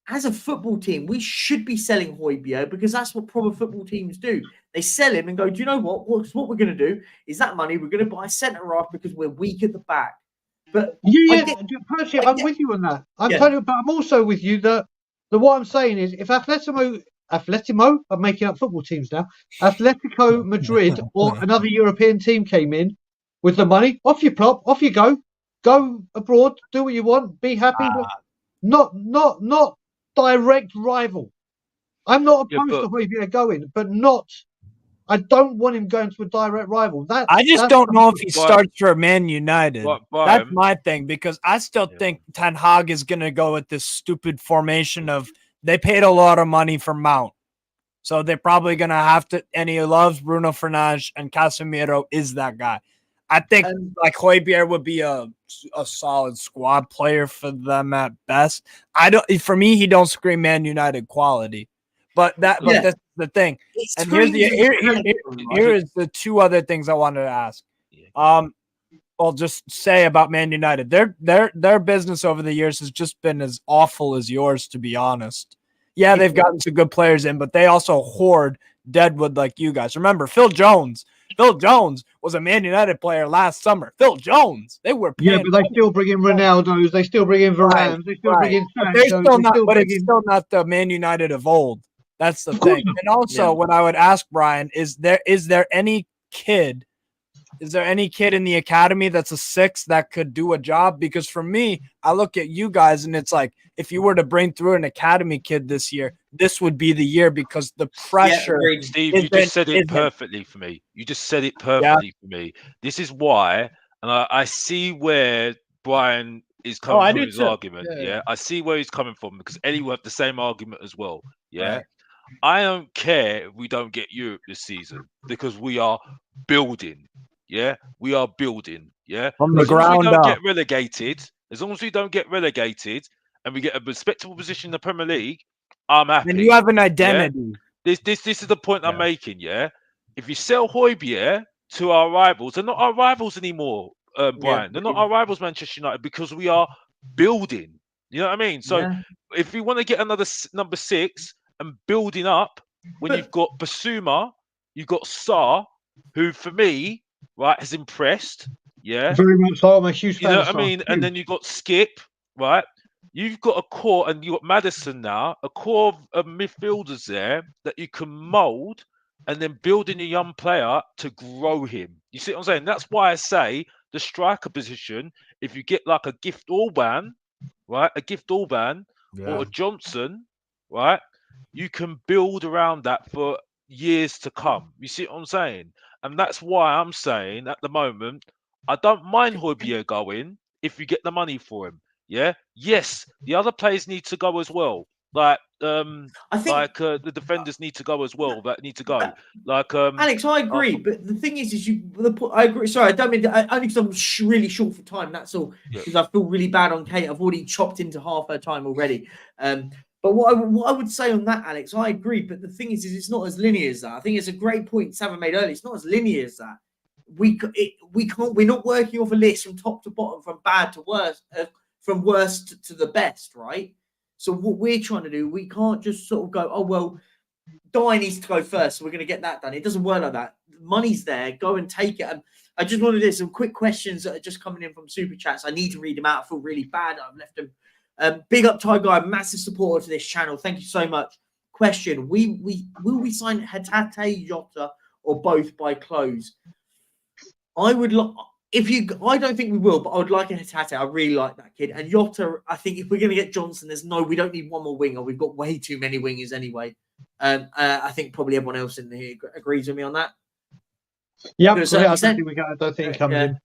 as a football team, we should be selling Hojbjerg because that's what proper football teams do. They sell him and go, do you know what? What we're going to do is that money, we're going to buy a centre-half because we're weak at the back. But
Perchy, I'm with you on that. I'm also with you that what I'm saying is if Atletico, I'm making up football teams now, Atletico Madrid or another European team came in with the money, off you plop, off you go abroad, do what you want, be happy. Not direct rival. I'm not opposed to Hojbjerg going, but I don't want him going to a direct rival.
I just don't know if he starts for Man United. That's my thing, because I still think Ten Hag is going to go with this stupid formation of they paid a lot of money for Mount. So they're probably going to have to, and he loves Bruno Fernandes, and Casemiro is that guy. I think like Hojbjerg would be a solid squad player for them at best. For me, he don't scream Man United quality. But that's the thing. And here is the two other things I wanted to ask. I'll just say about Man United. Their business over the years has just been as awful as yours, to be honest. Yeah, they've gotten some good players in, but they also hoard deadwood like you guys. Remember, Phil Jones was a Man United player last summer. Phil Jones. They were paying
but they still bring in Ronaldo's. They still bring in Varane. They still bring in Sancho.
It's still not the Man United of old. That's the thing. And also, what I would ask Brian is there any kid in the academy that's a 6 that could do a job? Because for me, I look at you guys and it's like, if you were to bring through an academy kid this year, this would be the year, because the pressure.
Steve, you just said it perfectly for me. You just said it perfectly for me. This is why, and I see where Brian is coming from his argument. Yeah, I see where he's coming from, because Ellie will have the same argument as well. Yeah. Right. I don't care if we don't get Europe this season, because we are building. Yeah, we are building. Yeah,
from the ground up.
Get relegated. As long as we don't get relegated and we get a respectable position in the Premier League, I'm happy.
And you have an identity.
Yeah? This is the point I'm making. Yeah, if you sell Hojbjerg to our rivals, they're not our rivals anymore, Brian. They're not our rivals, Manchester United, because we are building. You know what I mean? So if we want to get another number 6 and building up, when you've got Basuma, you've got Sarr, who for me, right, has impressed. Yeah,
very much so. I'm a huge fan.
You know what I mean? And then you've got Skip, right? You've got a core, and you've got Maddison now, a core of midfielders there that you can mould, and then building a young player to grow him. You see what I'm saying? That's why I say the striker position, if you get like a Gift Orban, right? A Gift Orban or a Johnson, right? You can build around that for years to come. You see what I'm saying? And that's why I'm saying at the moment, I don't mind Hojbjerg going if you get the money for him. Yeah. Yes, the other players need to go as well. Like I think the defenders need to go as well. That need to go. Like
Alex, I agree, but the thing is I agree. Sorry, I don't mean only because I'm really short for time. That's all. Because I feel really bad on Kate. I've already chopped into half her time already. But what I would say on that, Alex, I agree. But the thing is it's not as linear as that. I think it's a great point Savin made earlier. It's not as linear as that. We can't. We're not working off a list from top to bottom, from bad to worst, from worst to the best, right? So what we're trying to do, we can't just sort of go, oh well, Dye needs to go first, so we're going to get that done. It doesn't work like that. Money's there. Go and take it. And I just want to do some quick questions that are just coming in from super chats. I need to read them out. I feel really bad. I've left them. Big up Ty Guy, massive supporter to this channel. Thank you so much. Question: will we sign Hatate, Jota, or both by close? I would I don't think we will, but I would like a Hatate. I really like that kid. And Jota, I think if we're going to get Johnson, we don't need one more winger. We've got way too many wingers anyway. I think probably everyone else in here agrees with me on that.
Yeah, I don't think he comes in.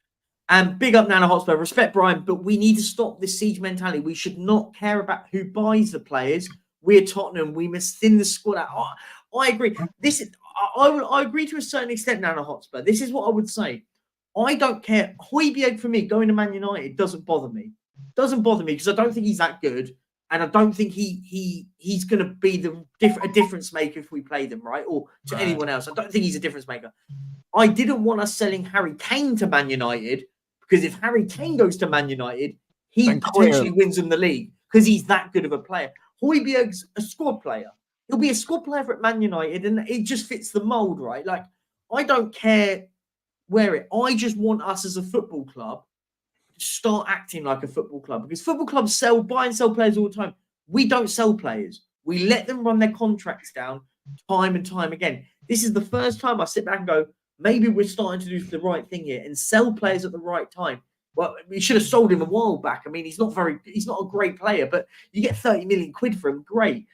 And big up Nana Hotspur. Respect Brian, but we need to stop this siege mentality. We should not care about who buys the players. We're Tottenham. We must thin the squad out. I agree. I agree to a certain extent, Nana Hotspur. This is what I would say. I don't care. Hojbjerg for me going to Man United doesn't bother me. Doesn't bother me because I don't think he's that good, and I don't think he's going to be a difference maker if we play them right or to anyone else. I don't think he's a difference maker. I didn't want us selling Harry Kane to Man United because if Harry Kane goes to Man United, he
Then
potentially wins them the league because he's that good of a player. Hojbjerg's a squad player. He'll be a squad player at Man United, and it just fits the mold, right? Like, I don't care I just want us as a football club to start acting like a football club, because football clubs buy and sell players all the time. We don't sell players. We let them run their contracts down time and time again. This is the first time I sit back and go, maybe we're starting to do the right thing here and sell players at the right time. Well, we should have sold him a while back. I mean, he's not a great player, but you get 30 million quid for him, great.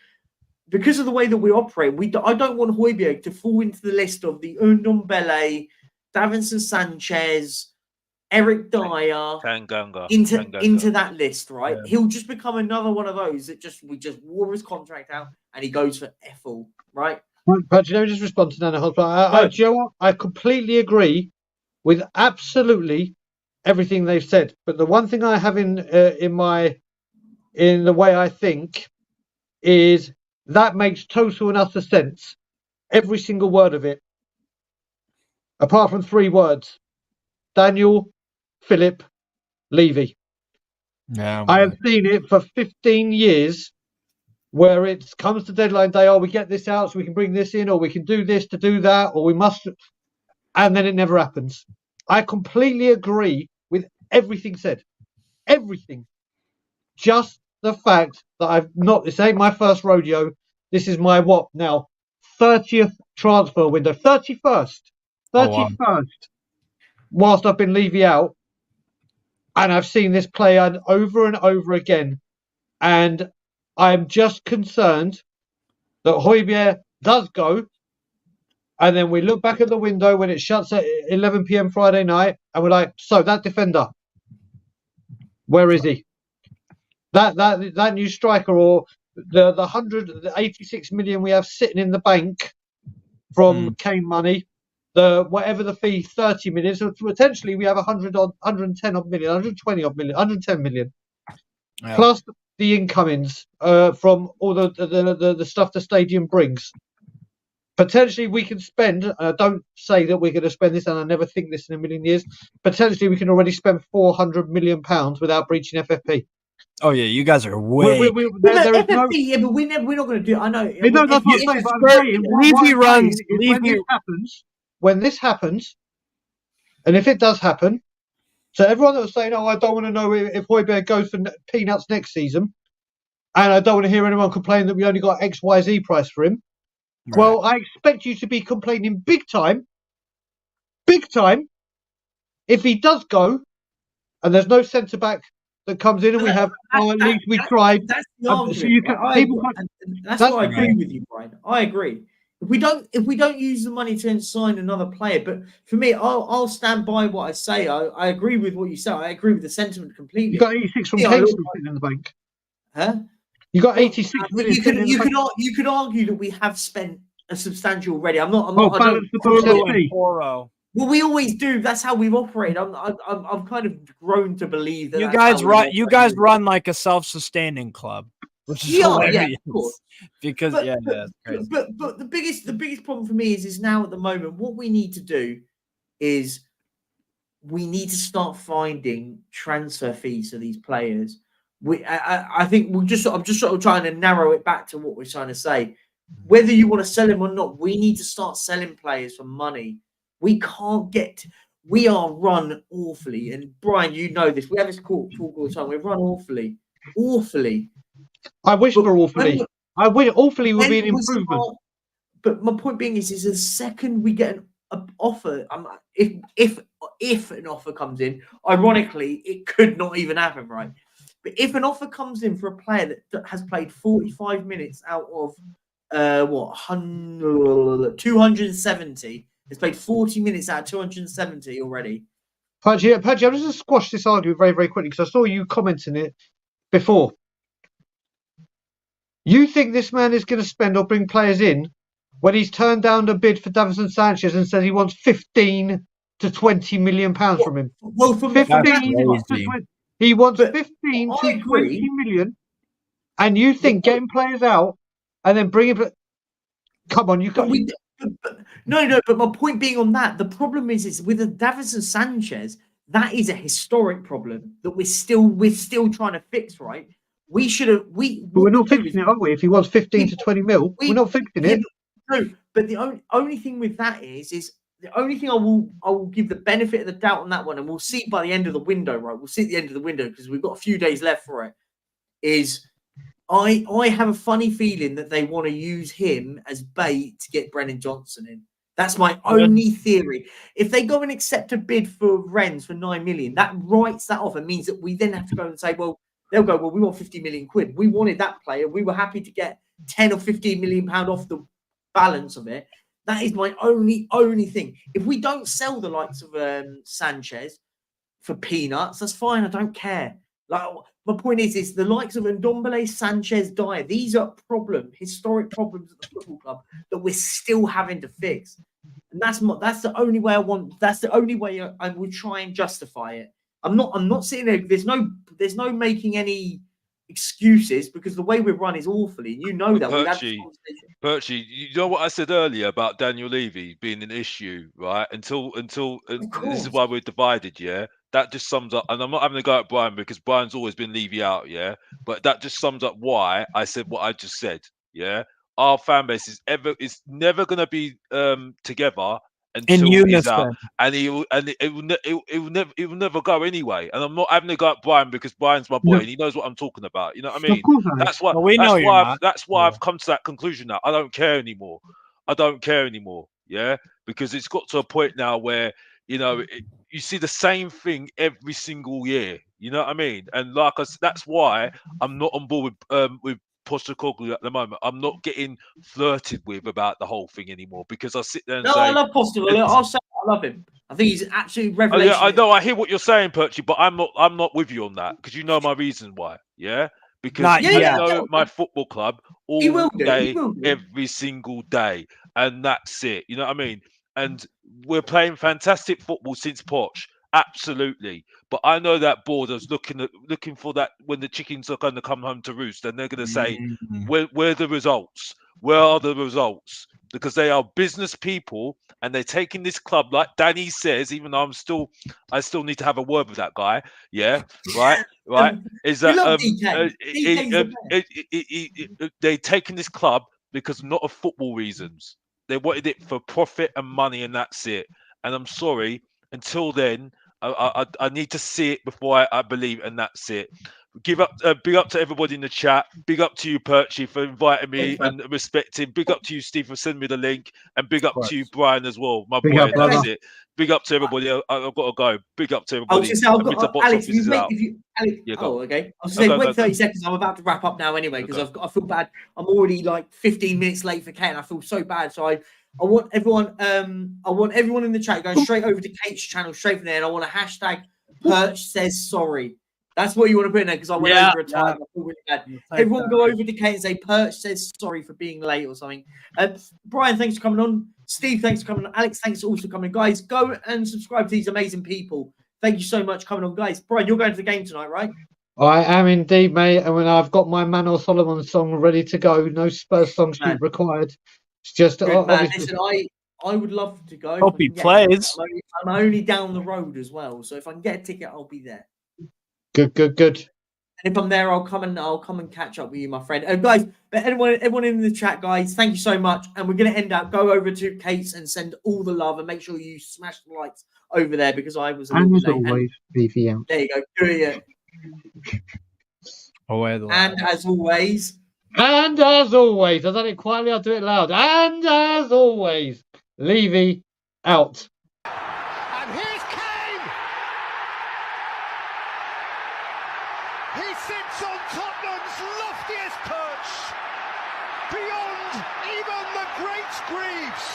Because of the way that we operate, I don't want Hojbjerg to fall into the list of the Ndombele, Davinson Sanchez, Eric Dyer into that list, right? Yeah. He'll just become another one of those that we just wore his contract out and he goes for F-all, right?
But let me just respond to Nana Hojbjerg. Do you know what? I completely agree with absolutely everything they've said. But the one thing I have in the way I think is that makes total and utter sense. Every single word of it. Apart from 3 words. Daniel, Philip, Levy.
Yeah,
I have seen it for 15 years where it comes to deadline day, we get this out so we can bring this in, or we can do this to do that, or we must, and then it never happens. I completely agree with everything said. Everything. Just the fact that this ain't my first rodeo. This is my 30th transfer window. 31st. Whilst I've been Levy out. And I've seen this play over and over again. And I'm just concerned that Hojbjerg does go. And then we look back at the window when it shuts at 11 p.m. Friday night. And we're like, so that defender, where is he? That new striker, or the 186 million we have sitting in the bank from Kane money, whatever the fee, 30 million. So potentially we have 110 million, 120 million, 110 million, plus the incomings from all the stuff the stadium brings. Potentially we can spend, and I don't say that we're going to spend this, and I never think this in a million years, potentially we can already spend £400 million without breaching FFP.
Oh yeah, you guys are way.
But we're not going to do it. I know.
No, that's what I'm saying. But I'm saying, when this happens, and if it does happen, so everyone that was saying, I don't want to know if Hojbjerg goes for peanuts next season, and I don't want to hear anyone complain that we only got XYZ price for him. Right. Well, I expect you to be complaining big time, if he does go, and there's no centre back that comes in, and we have, at least we tried.
That's the argument. That's why I agree with you, Brian. I agree. If we don't use the money to sign another player, but for me, I'll stand by what I say. I agree with what you say. I agree with the sentiment completely.
You got 86 from Kane sitting in the bank.
Huh?
You got 86 million.
You could argue that we have spent a substantial already. Well, we always do. That's how we've operated. I've kind of grown to believe that
you guys run like a self-sustaining club, which is hilarious.
Of course.
Because
crazy. But the biggest problem for me is now at the moment what we need to do is we need to start finding transfer fees for these players. I think I'm just sort of trying to narrow it back to what we're trying to say. Whether you want to sell him or not, we need to start selling players for money. We are run awfully. And Brian, you know this. We have this talk all the time. We're run awfully.
I wish for awfully. I wish awfully would be an improvement.
But my point being is the second we get an offer, if an offer comes in, ironically, it could not even happen, right? But if an offer comes in for a player that has played 45 minutes out of 270, has played 40 minutes out of 270 already.
Perchy, I'm just going to squash this argument very, very quickly because I saw you commenting it before. You think this man is going to spend or bring players in when he's turned down the bid for Davinson Sanchez and says he wants 15 to 20 million pounds from him?
Well, from 15 to 20.
He wants 15 to 20 million, and you think getting players out and then bringing. Come on, you can't.
No. But my point being on that, the problem is with the Davinson Sanchez, That is a historic problem that we're still trying to fix, right? We should have
But we're not fixing it, are we? If he wants 15 to 20 mil, we're not fixing it.
No, but the only thing with that is the only thing I will give the benefit of the doubt on that one, and we'll see by the end of the window, right? We'll see at the end of the window because we've got a few days left for it. Is I have a funny feeling that they want to use him as bait to get Brennan Johnson in. That's my only theory. If they go and accept a bid for Rennes for 9 million, that writes that off and means that we then have to go and say, well, they'll go, well, we want 50 million quid. We wanted that player. We were happy to get 10 or 15 million pound off the balance of it. That is my only thing. If we don't sell the likes of Sanchez for peanuts, that's fine. I don't care. Like, my point is the likes of Ndombele, Sanchez, Dyer. These are historic problems at the football club that we're still having to fix. And that's the only way I want. That's the only way I will try and justify it. I'm not sitting there. There's no making any excuses because the way we run is awfully. And you know that.
Perchy, you know what I said earlier about Daniel Levy being an issue, right? Until this is why we're divided, yeah. That just sums up, and I'm not having a go at Brian because Brian's always been Levy out, yeah. But that just sums up why I said what I just said, yeah. Our fan base is never going to be together until he's out, and it will never go anyway. And I'm not having a go at Brian because Brian's my boy and he knows what I'm talking about. You know what I mean? That's why I've come to that conclusion now. I don't care anymore. Yeah, because it's got to a point now where you see the same thing every single year. You know what I mean? And that's why I'm not on board with Postecoglou at the moment. I'm not getting flirted with about the whole thing anymore because I sit there and say,
I love Postecoglou. I'll say I love him. I think he's absolutely revelation.
Yeah, I know. I hear what you're saying, Perchy, but I'm not with you on that because you know my reason why. Yeah, because my football club all day, every single day, and that's it. You know what I mean? And we're playing fantastic football since Poch. Absolutely, but I know that board is looking for that when the chickens are going to come home to roost, and they're going to say, "Where are the results? Where are the results?" Because they are business people, and they're taking this club, like Danny says. Even though I still need to have a word with that guy. Yeah, right. Is that they're taking this club because not of football reasons. They wanted it for profit and money, and that's it. And I'm sorry. Until then, I need to see it before I believe, and that's it. Big up to everybody in the chat. Big up to you, Perchy, for inviting me and respecting. Big up to you, Steve, for sending me the link, and big up to you, Brian, as well, my boy. That's it. Big up to everybody. I've got to go. Big up to everybody.
Alex, okay. I was saying, wait 30 seconds. I'm about to wrap up now anyway because I feel bad. I'm already like 15 minutes late for Kate, and I feel so bad. So I want everyone in the chat going straight over to Kate's channel, straight from there, and I want a hashtag Perch says sorry. That's what you want to put in there because I went over a time. I feel really bad. Everyone go over to Kate and say Perch says sorry for being late or something. Brian, thanks for coming on. Steve, thanks for coming on. Alex, thanks for also coming. Guys, go and subscribe to these amazing people. Thank you so much for coming on, guys. Brian, you're going to the game tonight, right?
I am indeed, mate. And when I've got my Manor Solomon song ready to go, no Spurs song sheet required. It's just
listen, I would love to go.
Hope he plays.
I'm only down the road as well, so if I can get a ticket, I'll be there.
Good.
And if I'm there, I'll come and catch up with you, my friend. Guys, but everyone in the chat, guys, thank you so much. And we're gonna end up go over to Kate's and send all the love and make sure you smash the likes over there because I was a little bit late.
Always, BVM.
There you go. Do it. And as always,
I've done it quietly, I'll do it loud. And as always, Levy out.
And here's Kane! He sits on Tottenham's loftiest perch, beyond even the great Greaves.